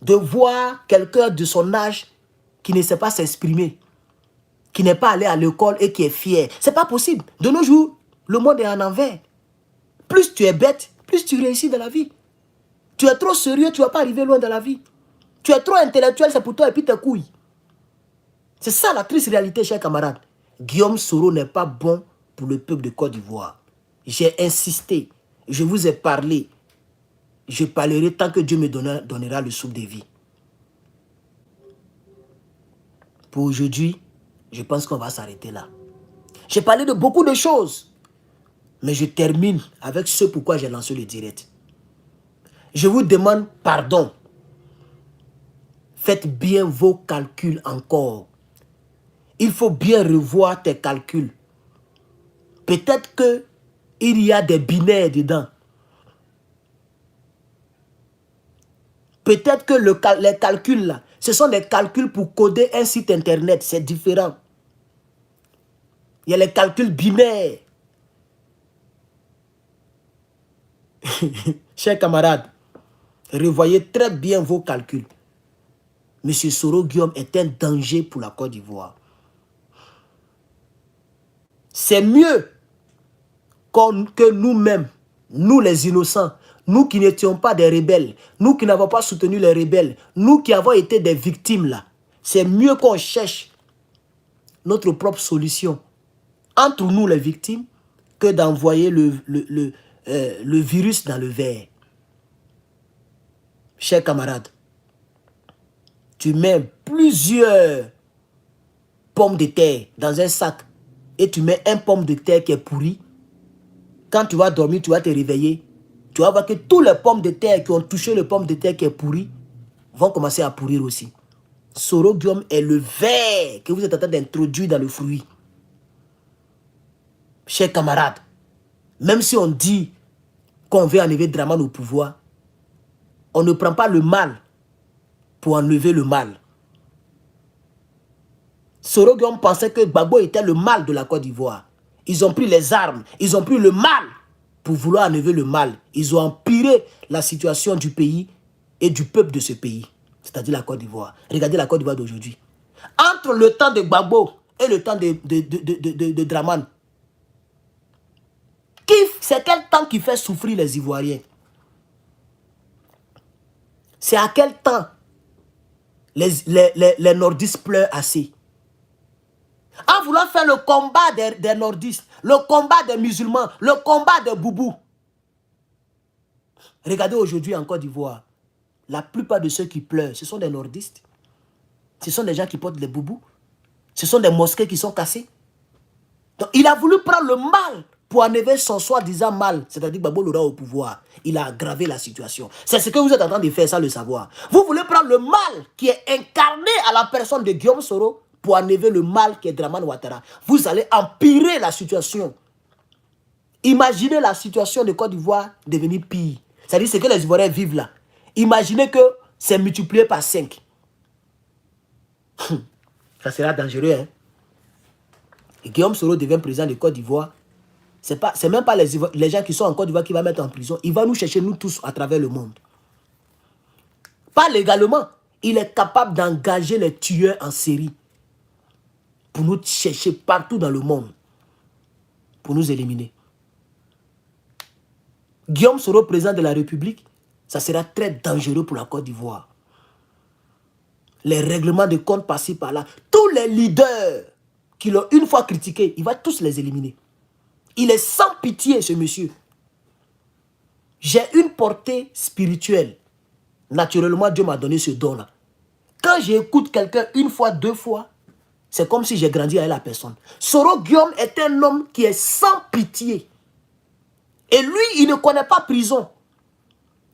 de voir quelqu'un de son âge qui ne sait pas s'exprimer, qui n'est pas allé à l'école et qui est fier. C'est pas possible. De nos jours, le monde est en envers. Plus tu es bête, plus tu réussis dans la vie. Tu es trop sérieux, tu ne vas pas arriver loin dans la vie. Tu es trop intellectuel, c'est pour toi et puis tes couilles. C'est ça la triste réalité, chers camarades. Guillaume Soro n'est pas bon pour le peuple de Côte d'Ivoire. J'ai insisté, je vous ai parlé. Je parlerai tant que Dieu me donnera le souffle de vie. Pour aujourd'hui, je pense qu'on va s'arrêter là. J'ai parlé de beaucoup de choses. Mais je termine avec ce pourquoi j'ai lancé le direct. Je vous demande pardon. Faites bien vos calculs encore. Il faut bien revoir tes calculs. Peut-être qu'il y a des binaires dedans. Peut-être que les calculs là, ce sont des calculs pour coder un site internet. C'est différent. Il y a les calculs binaires. Chers camarades, revoyez très bien vos calculs. Monsieur Soro Guillaume est un danger pour la Côte d'Ivoire. C'est mieux que nous-mêmes, nous les innocents, nous qui n'étions pas des rebelles, nous qui n'avons pas soutenu les rebelles, nous qui avons été des victimes là, c'est mieux qu'on cherche notre propre solution entre nous les victimes que d'envoyer le virus dans le verre. Chers camarades, tu mets plusieurs pommes de terre dans un sac et tu mets un pomme de terre qui est pourri. Quand tu vas dormir, tu vas te réveiller. Tu vas voir que tous les pommes de terre qui ont touché le pomme de terre qui est pourri vont commencer à pourrir aussi. Soro Guillaume est le verre que vous êtes en train d'introduire dans le fruit. Chers camarades, même si on dit qu'on veut enlever Dramane au pouvoir, on ne prend pas le mal pour enlever le mal. Soro Guillaume pensait que Gbagbo était le mal de la Côte d'Ivoire. Ils ont pris les armes, ils ont pris le mal pour vouloir enlever le mal. Ils ont empiré la situation du pays et du peuple de ce pays, c'est-à-dire la Côte d'Ivoire. Regardez la Côte d'Ivoire d'aujourd'hui. Entre le temps de Gbagbo et le temps de Dramane, c'est quel temps qui fait souffrir les Ivoiriens? C'est à quel temps les nordistes pleurent assez? En voulant faire le combat des nordistes, le combat des musulmans, le combat des boubous. Regardez aujourd'hui en Côte d'Ivoire, la plupart de ceux qui pleurent, ce sont des nordistes. Ce sont des gens qui portent les boubous. Ce sont des mosquées qui sont cassées. Donc il a voulu prendre le mal pour enlever son soi-disant mal, c'est-à-dire Gbagbo l'aura au pouvoir. Il a aggravé la situation. C'est ce que vous êtes en train de faire sans le savoir. Vous voulez prendre le mal qui est incarné à la personne de Guillaume Soro pour enlever le mal qui est Dramane Ouattara. Vous allez empirer la situation. Imaginez la situation de Côte d'Ivoire devenir pire. C'est-à-dire ce que les Ivoiriens vivent là. Imaginez que c'est multiplié par 5. Ça sera dangereux, hein? Et Guillaume Soro devient président de Côte d'Ivoire. C'est même pas les gens qui sont en Côte d'Ivoire qui va mettre en prison. Il va nous chercher, nous tous, à travers le monde. Pas légalement. Il est capable d'engager les tueurs en série pour nous chercher partout dans le monde, pour nous éliminer. Guillaume Soro, président de la République, ça sera très dangereux pour la Côte d'Ivoire. Les règlements de compte passés par là, tous les leaders qui l'ont une fois critiqué, il va tous les éliminer. Il est sans pitié, ce monsieur. J'ai une portée spirituelle. Naturellement, Dieu m'a donné ce don-là. Quand j'écoute quelqu'un une fois, deux fois, c'est comme si j'ai grandi avec la personne. Soro Guillaume est un homme qui est sans pitié. Et lui, il ne connaît pas prison.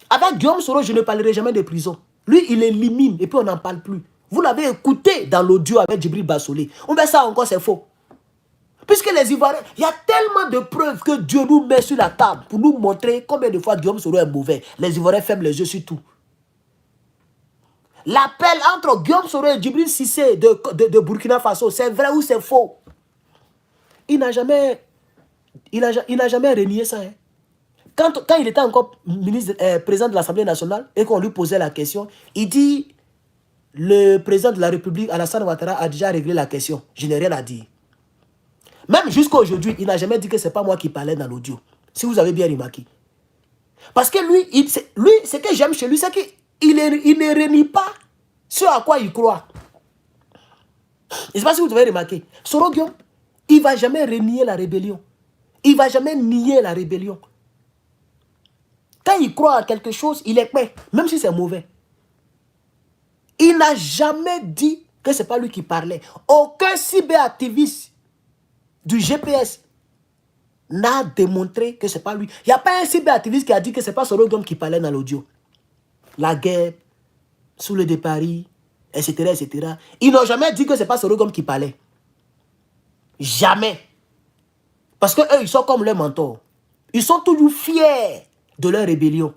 Avec Guillaume Soro, je ne parlerai jamais de prison. Lui, il élimine et puis on n'en parle plus. Vous l'avez écouté dans l'audio avec Djibril Bassolé. On met ça encore, c'est faux. Puisque les Ivoiriens, il y a tellement de preuves que Dieu nous met sur la table pour nous montrer combien de fois Guillaume Soro est mauvais. Les Ivoiriens ferment les yeux sur tout. L'appel entre Guillaume Soro et Djibril Cissé de Burkina Faso, c'est vrai ou c'est faux? Il n'a jamais renié ça. Hein. Quand il était encore président de l'Assemblée nationale et qu'on lui posait la question, il dit, le président de la République, Alassane Ouattara, a déjà réglé la question. Je n'ai rien à dire. Même jusqu'à aujourd'hui, il n'a jamais dit que ce n'est pas moi qui parlais dans l'audio. Si vous avez bien remarqué. Parce que lui, ce que j'aime chez lui, c'est qu'il ne renie pas ce à quoi il croit. Je ne sais pas si vous avez remarqué. Soro Guillaume, il ne va jamais renier la rébellion. Il ne va jamais nier la rébellion. Quand il croit à quelque chose, il est prêt, même si c'est mauvais. Il n'a jamais dit que ce n'est pas lui qui parlait. Aucun cyberactiviste du GPS n'a démontré que ce n'est pas lui. Il n'y a pas un cyberactiviste qui a dit que ce n'est pas Soro Guillaume qui parlait dans l'audio. La guerre, sous le départ, etc., etc. Ils n'ont jamais dit que ce n'est pas Soro Guillaume qui parlait. Jamais. Parce qu'eux, ils sont comme leurs mentors. Ils sont toujours fiers de leur rébellion.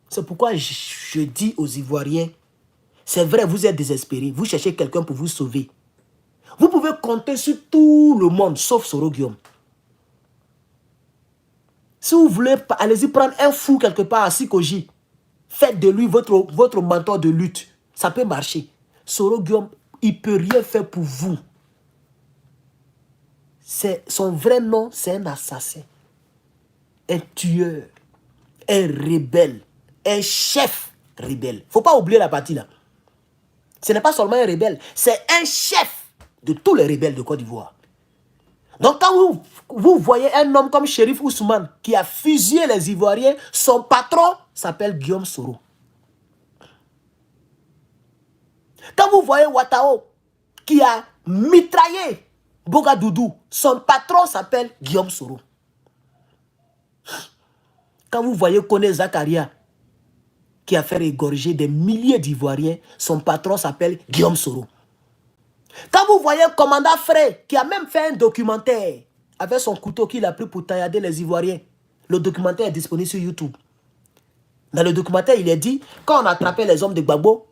C'est pourquoi je dis aux Ivoiriens, c'est vrai, vous êtes désespérés. Vous cherchez quelqu'un pour vous sauver. Vous pouvez compter sur tout le monde, sauf Soro Guillaume. Si vous voulez, allez-y prendre un fou quelque part à Sikoji. Faites de lui votre mentor de lutte. Ça peut marcher. Soro Guillaume, il ne peut rien faire pour vous. Son vrai nom, c'est un assassin. Un tueur. Un rebelle. Un chef rebelle. Il ne faut pas oublier la partie là. Ce n'est pas seulement un rebelle, c'est un chef de tous les rebelles de Côte d'Ivoire. Donc quand vous voyez un homme comme Chérif Ousmane qui a fusillé les Ivoiriens, son patron s'appelle Guillaume Soro. Quand vous voyez Ouattao qui a mitraillé Bogadoudou, son patron s'appelle Guillaume Soro. Quand vous voyez Kone Zakaria qui a fait égorger des milliers d'Ivoiriens, son patron s'appelle Guillaume Soro. Quand vous voyez commandant Frey, qui a même fait un documentaire avec son couteau qu'il a pris pour taillarder les Ivoiriens, le documentaire est disponible sur YouTube. Dans le documentaire, il est dit, quand on attrapait les hommes de Gbagbo,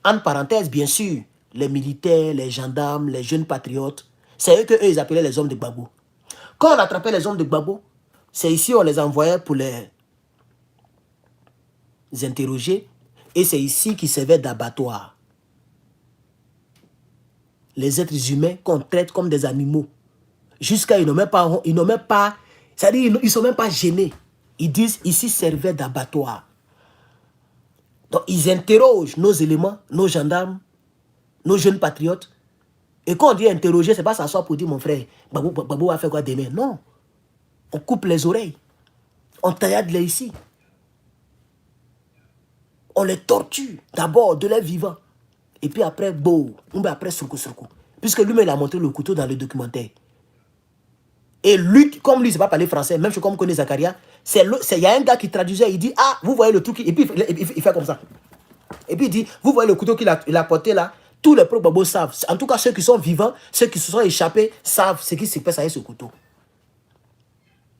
en parenthèse, bien sûr, les militaires, les gendarmes, les jeunes patriotes, c'est eux qu'ils appelaient les hommes de Gbagbo. Quand on attrapait les hommes de Gbagbo, c'est ici on les envoyait pour les interroger, et c'est ici qu'ils servaient d'abattoir. Les êtres humains qu'on traite comme des animaux. Jusqu'à ils n'ont même pas, c'est-à-dire ils ne sont même pas gênés. Ils disent ici servait d'abattoir. Donc ils interrogent nos éléments, nos gendarmes, nos jeunes patriotes. Et quand on dit interroger, ce n'est pas s'asseoir pour dire mon frère, Babou va faire quoi demain? Non. On coupe les oreilles. On taillade les ici. On les torture d'abord de leur vivant. Et puis après, après surco. Puisque lui-même, il a montré le couteau dans le documentaire. Et lui, comme lui, il ne sait pas parler français, même comme connaît Zakaria, il y a un gars qui traduisait, il dit, ah, vous voyez le truc, et puis il fait comme ça. Et puis il dit, vous voyez le couteau qu'il a porté là, tous les pro-babos savent. En tout cas, ceux qui sont vivants, ceux qui se sont échappés, savent ce qui se passe avec ce couteau.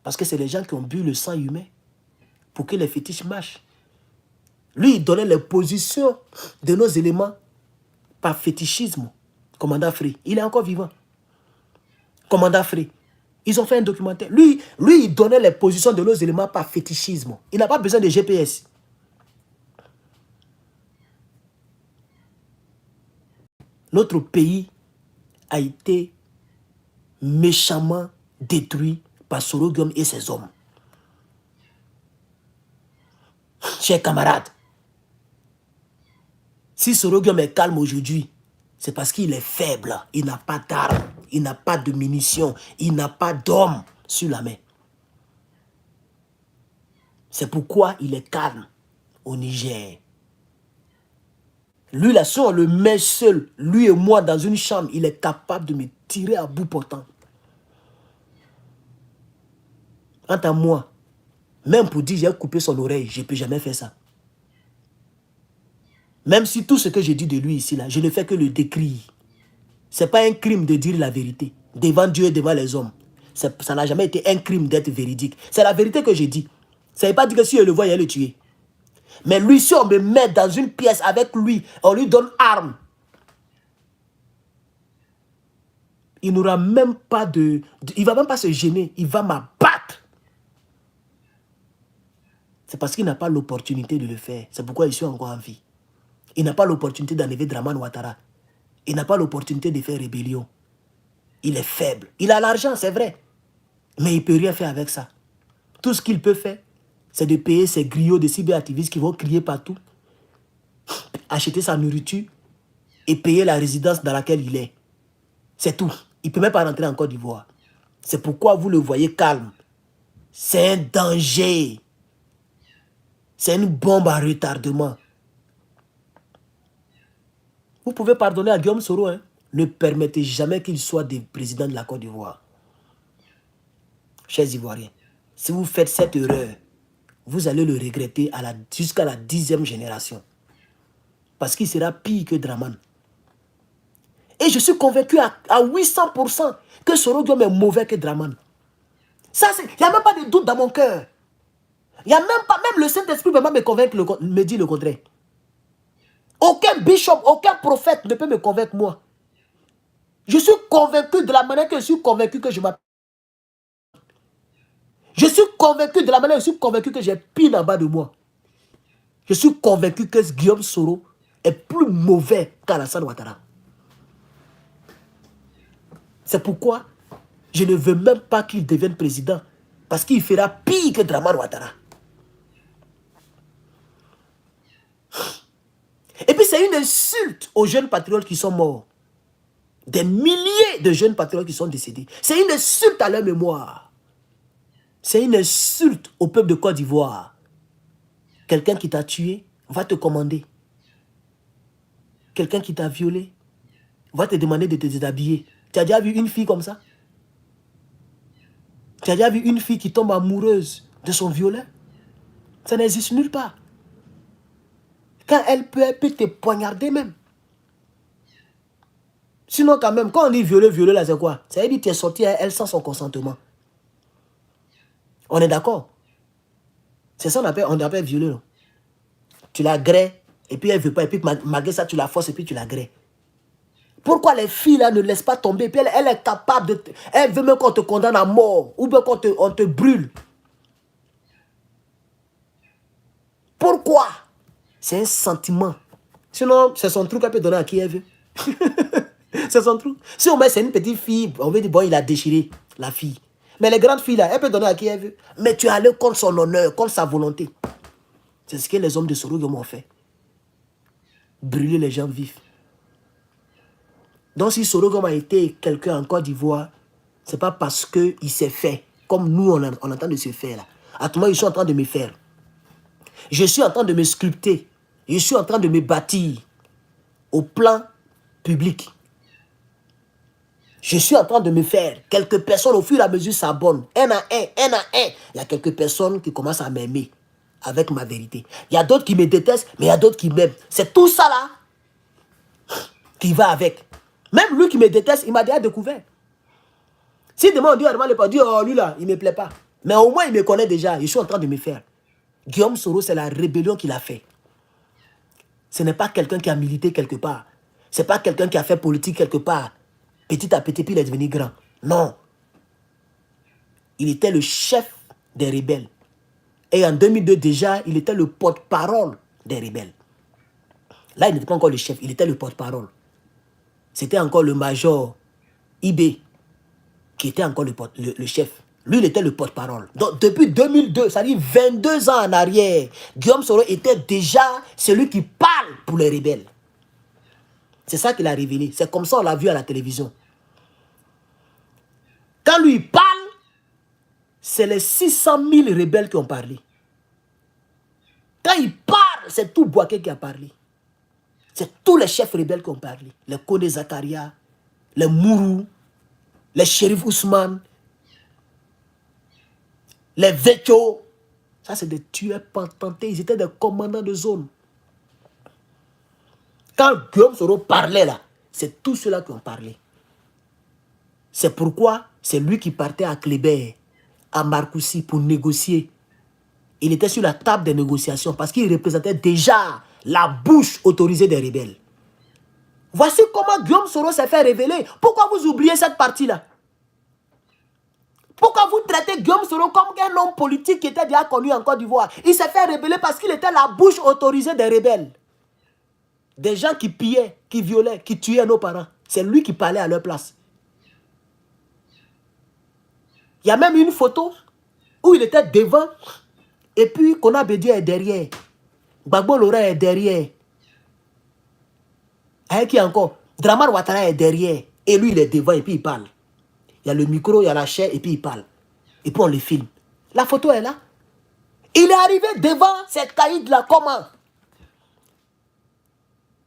Parce que c'est les gens qui ont bu le sang humain pour que les fétiches marchent. Lui, il donnait les positions de nos éléments par fétichisme. Commandant Frey, il est encore vivant. Commandant Frey, Ils ont fait un documentaire. Lui, il donnait les positions de nos éléments par fétichisme. Il n'a pas besoin de GPS. Notre pays a été méchamment détruit par Soro Guillaume et ses hommes. Chers camarades, si Soro Guillaume est calme aujourd'hui, c'est parce qu'il est faible. Il n'a pas d'armes, il n'a pas de munitions, il n'a pas d'hommes sur la main. C'est pourquoi il est calme au Niger. Lui, là, si on le met seul, lui et moi, dans une chambre, il est capable de me tirer à bout portant. Quant à moi, même pour dire j'ai coupé son oreille, je ne peux jamais faire ça. Même si tout ce que j'ai dit de lui ici, là, je ne fais que le décrire. Ce n'est pas un crime de dire la vérité devant Dieu et devant les hommes. Ça n'a jamais été un crime d'être véridique. C'est la vérité que j'ai dit. Ça ne veut pas dire que si je le vois, il va le tuer. Mais lui, si on me met dans une pièce avec lui, on lui donne arme, il n'aura même pas il ne va même pas se gêner, il va m'abattre. C'est parce qu'il n'a pas l'opportunité de le faire. C'est pourquoi je suis encore en vie. Il n'a pas l'opportunité d'enlever Dramane Ouattara. Il n'a pas l'opportunité de faire rébellion. Il est faible. Il a l'argent, c'est vrai. Mais il ne peut rien faire avec ça. Tout ce qu'il peut faire, c'est de payer ses griots de cyberactivistes qui vont crier partout, acheter sa nourriture et payer la résidence dans laquelle il est. C'est tout. Il ne peut même pas rentrer en Côte d'Ivoire. C'est pourquoi vous le voyez calme. C'est un danger. C'est une bombe à retardement. Vous pouvez pardonner à Guillaume Soro. Hein? Ne permettez jamais qu'il soit des présidents de la Côte d'Ivoire. Chers Ivoiriens, si vous faites cette erreur, vous allez le regretter jusqu'à la 10e génération. Parce qu'il sera pire que Dramane. Et je suis convaincu à 800% que Soro Guillaume est mauvais que Dramane. Il n'y a même pas de doute dans mon cœur. Il n'y a même le Saint-Esprit peut me convaincre, me dit le contraire. Aucun bishop, aucun prophète ne peut me convaincre moi. Je suis convaincu de la manière que je suis convaincu que je m'appelle. Je suis convaincu de la manière que je suis convaincu que j'ai pire en bas de moi. Je suis convaincu que Guillaume Soro est plus mauvais qu'Alassane Ouattara. C'est pourquoi je ne veux même pas qu'il devienne président. Parce qu'il fera pire que Dramane Ouattara. Et puis c'est une insulte aux jeunes patriotes qui sont morts. Des milliers de jeunes patriotes qui sont décédés. C'est une insulte à leur mémoire. C'est une insulte au peuple de Côte d'Ivoire. Quelqu'un qui t'a tué va te commander. Quelqu'un qui t'a violé va te demander de te déshabiller. Tu as déjà vu une fille comme ça? Tu as déjà vu une fille qui tombe amoureuse de son violeur? Ça n'existe nulle part. Quand elle peut te poignarder même. Sinon quand même, quand on dit violer là, c'est quoi? Ça veut dire que tu es sorti à elle sans son consentement. On est d'accord? C'est ça on appelle violer. Non? Tu la grais, et puis elle ne veut pas, et puis malgré ça, tu la forces, et puis tu la grais. Pourquoi les filles là ne laissent pas tomber? Et puis elle est capable de... Elle veut même qu'on te condamne à mort, ou bien qu'on te brûle. Pourquoi? C'est un sentiment. Sinon, c'est son truc qu'elle peut donner à qui elle veut. C'est son truc. Si on met c'est une petite fille, on veut dire, bon, il a déchiré la fille. Mais les grandes filles là, elle peut donner à qui elle veut. Mais tu es allé contre son honneur, contre sa volonté. C'est ce que les hommes de Soro Guillaume ont fait. Brûler les gens vifs. Donc si Soro Guillaume a été quelqu'un en Côte d'Ivoire, c'est pas parce qu'il s'est fait, comme nous on est en train de se faire là. À tout moment, je suis en train de me faire. Je suis en train de me sculpter. Je suis en train de me bâtir au plan public. Je suis en train de me faire. Quelques personnes au fur et à mesure s'abonnent. Un à un. Il y a quelques personnes qui commencent à m'aimer avec ma vérité. Il y a d'autres qui me détestent, mais il y a d'autres qui m'aiment. C'est tout ça là qui va avec. Même lui qui me déteste, il m'a déjà découvert. Si demain on dit à pas dire oh lui là, il ne me plaît pas. Mais au moins il me connaît déjà. Je suis en train de me faire. Guillaume Soro, c'est la rébellion qu'il a fait. Ce n'est pas quelqu'un qui a milité quelque part. Ce n'est pas quelqu'un qui a fait politique quelque part. Petit à petit, puis il est devenu grand. Non. il était le chef des rebelles. Et en 2002 déjà, il était le porte-parole des rebelles. Là, il n'était pas encore le chef, il était le porte-parole. C'était encore le major IB qui était encore le chef. Lui, il était le porte-parole. Donc, depuis 2002, ça dit 22 ans en arrière, Guillaume Soro était déjà celui qui parle pour les rebelles. C'est ça qu'il a révélé. C'est comme ça on l'a vu à la télévision. Quand lui parle, c'est les 600 000 rebelles qui ont parlé. Quand il parle, c'est tout Bouaké qui a parlé. C'est tous les chefs rebelles qui ont parlé. Les Kone Zakaria, les Mourou, les Shérif Ousmane, les Vecho. Ça, c'est des tueurs patentés. Ils étaient des commandants de zone. Quand Guillaume Soro parlait là, c'est tous ceux-là qui ont parlé. C'est pourquoi c'est lui qui partait à Kléber, à Marcoussis pour négocier. Il était sur la table des négociations parce qu'il représentait déjà la bouche autorisée des rebelles. Voici comment Guillaume Soro s'est fait révéler. Pourquoi vous oubliez cette partie-là? Pourquoi vous traitez Guillaume Soro comme un homme politique qui était déjà connu en Côte d'Ivoire? Il s'est fait révéler parce qu'il était la bouche autorisée des rebelles. Des gens qui pillaient, qui violaient, qui tuaient nos parents. C'est lui qui parlait à leur place. Il y a même une photo où il était devant et puis Kona Bédié est derrière. Gbagbo Lora est derrière. Avec qui encore? Dramane Ouattara est derrière. Et lui, il est devant et puis il parle. Il y a le micro, il y a la chair et puis il parle. Et puis on le filme. La photo est là. Il est arrivé devant cette caïd là comment?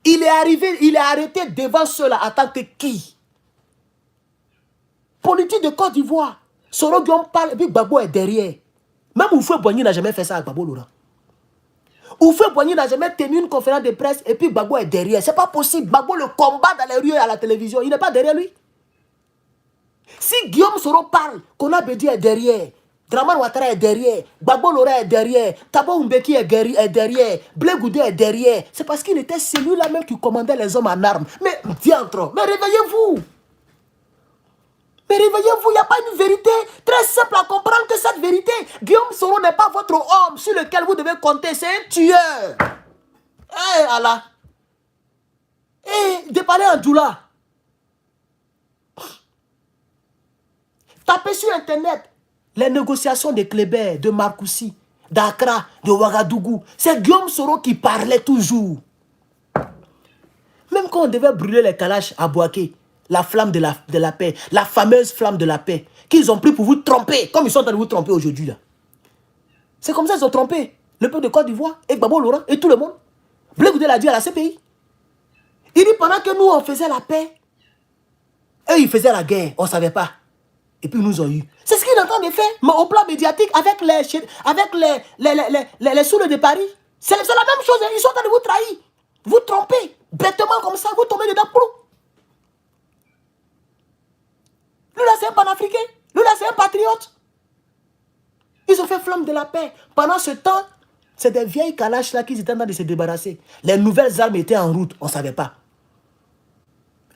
Il est arrivé, il est arrêté devant ceux-là en tant que qui? Politique de Côte d'Ivoire. Soro Guillaume parle et puis Gbagbo est derrière. Même Oufoué Boigny n'a jamais fait ça à Gbagbo Laurent. Oufoué Boigny n'a jamais tenu une conférence de presse et puis Gbagbo est derrière. C'est pas possible. Gbagbo le combat dans les rues et à la télévision. Il n'est pas derrière lui. Si Guillaume Soro parle, Kona Bédié est derrière. Dramane Ouattara est derrière. Gbagbo Lora est derrière. Thabo Mbeki est derrière. Blé Goudé est derrière. C'est parce qu'il était celui-là même qui commandait les hommes en armes. Mais diantre, mais réveillez-vous. Mais réveillez-vous, il n'y a pas une vérité très simple à comprendre que cette vérité. Guillaume Soro n'est pas votre homme sur lequel vous devez compter. C'est un tueur. Eh Allah. Eh, déparlez en Djoula. Tapez sur Internet les négociations de Kléber, de Marcoussis, d'Accra, de Ouagadougou. C'est Guillaume Soro qui parlait toujours. Même quand on devait brûler les calaches à Bouaké, la flamme de la paix, la fameuse flamme de la paix, qu'ils ont pris pour vous tromper, comme ils sont en train de vous tromper aujourd'hui. C'est comme ça qu'ils ont trompé le peuple de Côte d'Ivoire, et Gbagbo Laurent, et tout le monde. Blé Goudé l'a dit à la CPI. Il dit pendant que nous, on faisait la paix, eux, ils faisaient la guerre, on ne savait pas. Et puis, ils nous ont eu. C'est ce qu'ils sont en train de faire, mais au plan médiatique, avec les sourds de Paris. C'est la même chose, ils sont en train de vous trahir, vous tromper, bêtement comme ça, vous tombez dedans. Lui là, c'est un panafricain. Lui là, c'est un patriote. Ils ont fait flamme de la paix. Pendant ce temps, c'est des vieilles calaches là qu'ils étaient en train de se débarrasser. Les nouvelles armes étaient en route, on ne savait pas.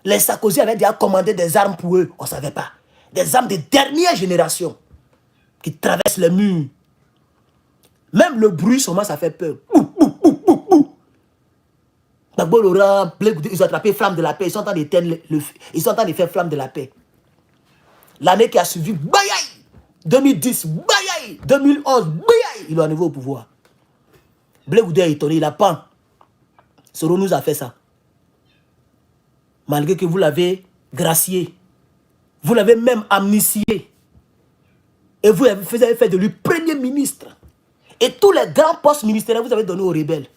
Les Sarkozy avaient déjà commandé des armes pour eux, on ne savait pas. Des armes de dernière génération qui traversent les murs. Même le bruit, seulement, ça fait peur. Gbagbo Laurent, ils ont attrapé flamme de la paix. Ils sont en train ils sont en train de faire flamme de la paix. L'année qui a suivi, bayaï 2010, bayaï 2011, bayaï il est arrivé au pouvoir. Blé Goudé est étonné, il a pas. Soro nous a fait ça. Malgré que vous l'avez gracié. Vous l'avez même amnistié. Et vous avez fait de lui premier ministre. Et tous les grands postes ministériels, vous avez donné aux rebelles.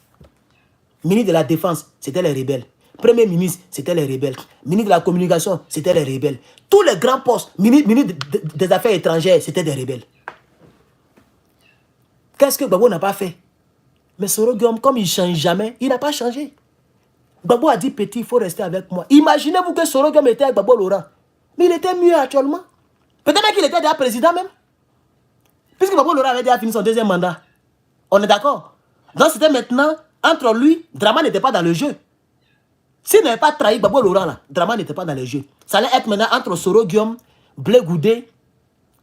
Ministre de la Défense, c'était les rebelles. Premier ministre, c'était les rebelles. Ministre de la Communication, c'était les rebelles. Tous les grands postes, ministre des Affaires étrangères, c'était des rebelles. Qu'est-ce que Gbagbo n'a pas fait? Mais Soro Guillaume, comme il ne change jamais, il n'a pas changé. Gbagbo a dit, petit, il faut rester avec moi. Imaginez-vous que Soro Guillaume était avec Gbagbo Laurent. Mais il était mieux actuellement. Peut-être qu'il était déjà président même. Puisque Gbagbo Laurent avait déjà fini son deuxième mandat. On est d'accord? Donc c'était maintenant, entre lui, Dramane n'était pas dans le jeu. S'il n'avait pas trahi Gbagbo Laurent, là, Dramane n'était pas dans le jeu. Ça allait être maintenant entre Soro Guillaume, Blé Goudé.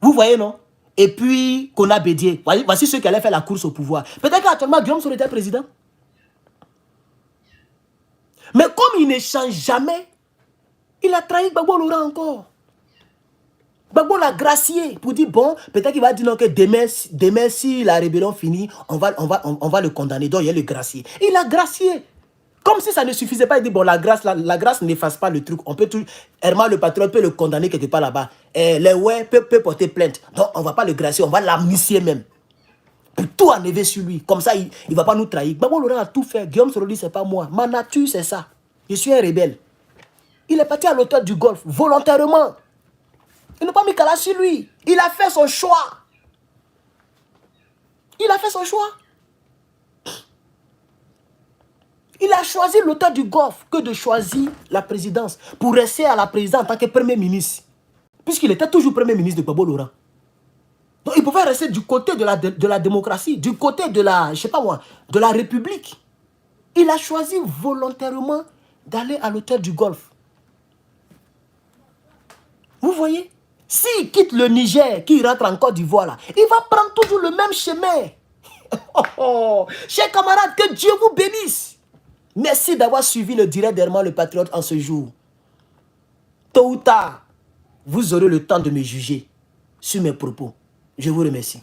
Vous voyez, non? et puis Kona Bédié. Voici ceux qui allaient faire la course au pouvoir. Peut-être qu'actuellement, Guillaume Soro était président. Mais comme il ne change jamais, il a trahi Gbagbo Laurent encore. Gbagbo l'a gracié pour dire, bon, peut-être qu'il va dire non, que demain, si la rébellion finit, on va le condamner. Donc, il a le gracier. Il a gracié. Comme si ça ne suffisait pas, il dit, bon, la grâce n'efface pas le truc. On peut tout... Herman le patron peut le condamner quelque part là-bas. Les ouais peut porter plainte. Donc, on ne va pas le gracier, on va l'amnistier même. Pour tout enlever sur lui. Comme ça, il ne va pas nous trahir. Gbagbo Laurent a tout fait. Guillaume Soro dit, c'est pas moi. Ma nature, c'est ça. Je suis un rebelle. Il est parti à l'auteur du golfe, volontairement. Il n'a pas mis Kala sur lui. Il a fait son choix. Il a fait son choix. Il a choisi l'auteur du golfe que de choisir la présidence pour rester à la présidence en tant que premier ministre. Puisqu'il était toujours premier ministre de Gbagbo Laurent. Donc il pouvait rester du côté de la démocratie, du côté de la, je sais pas moi, de la République. Il a choisi volontairement d'aller à l'auteur du golfe. Vous voyez? S'il quitte le Niger, qu'il rentre en Côte d'Ivoire, là, il va prendre toujours le même chemin. Chers camarades, que Dieu vous bénisse. Merci d'avoir suivi le direct d'Herman le Patriote en ce jour. Tôt ou tard, vous aurez le temps de me juger sur mes propos. Je vous remercie.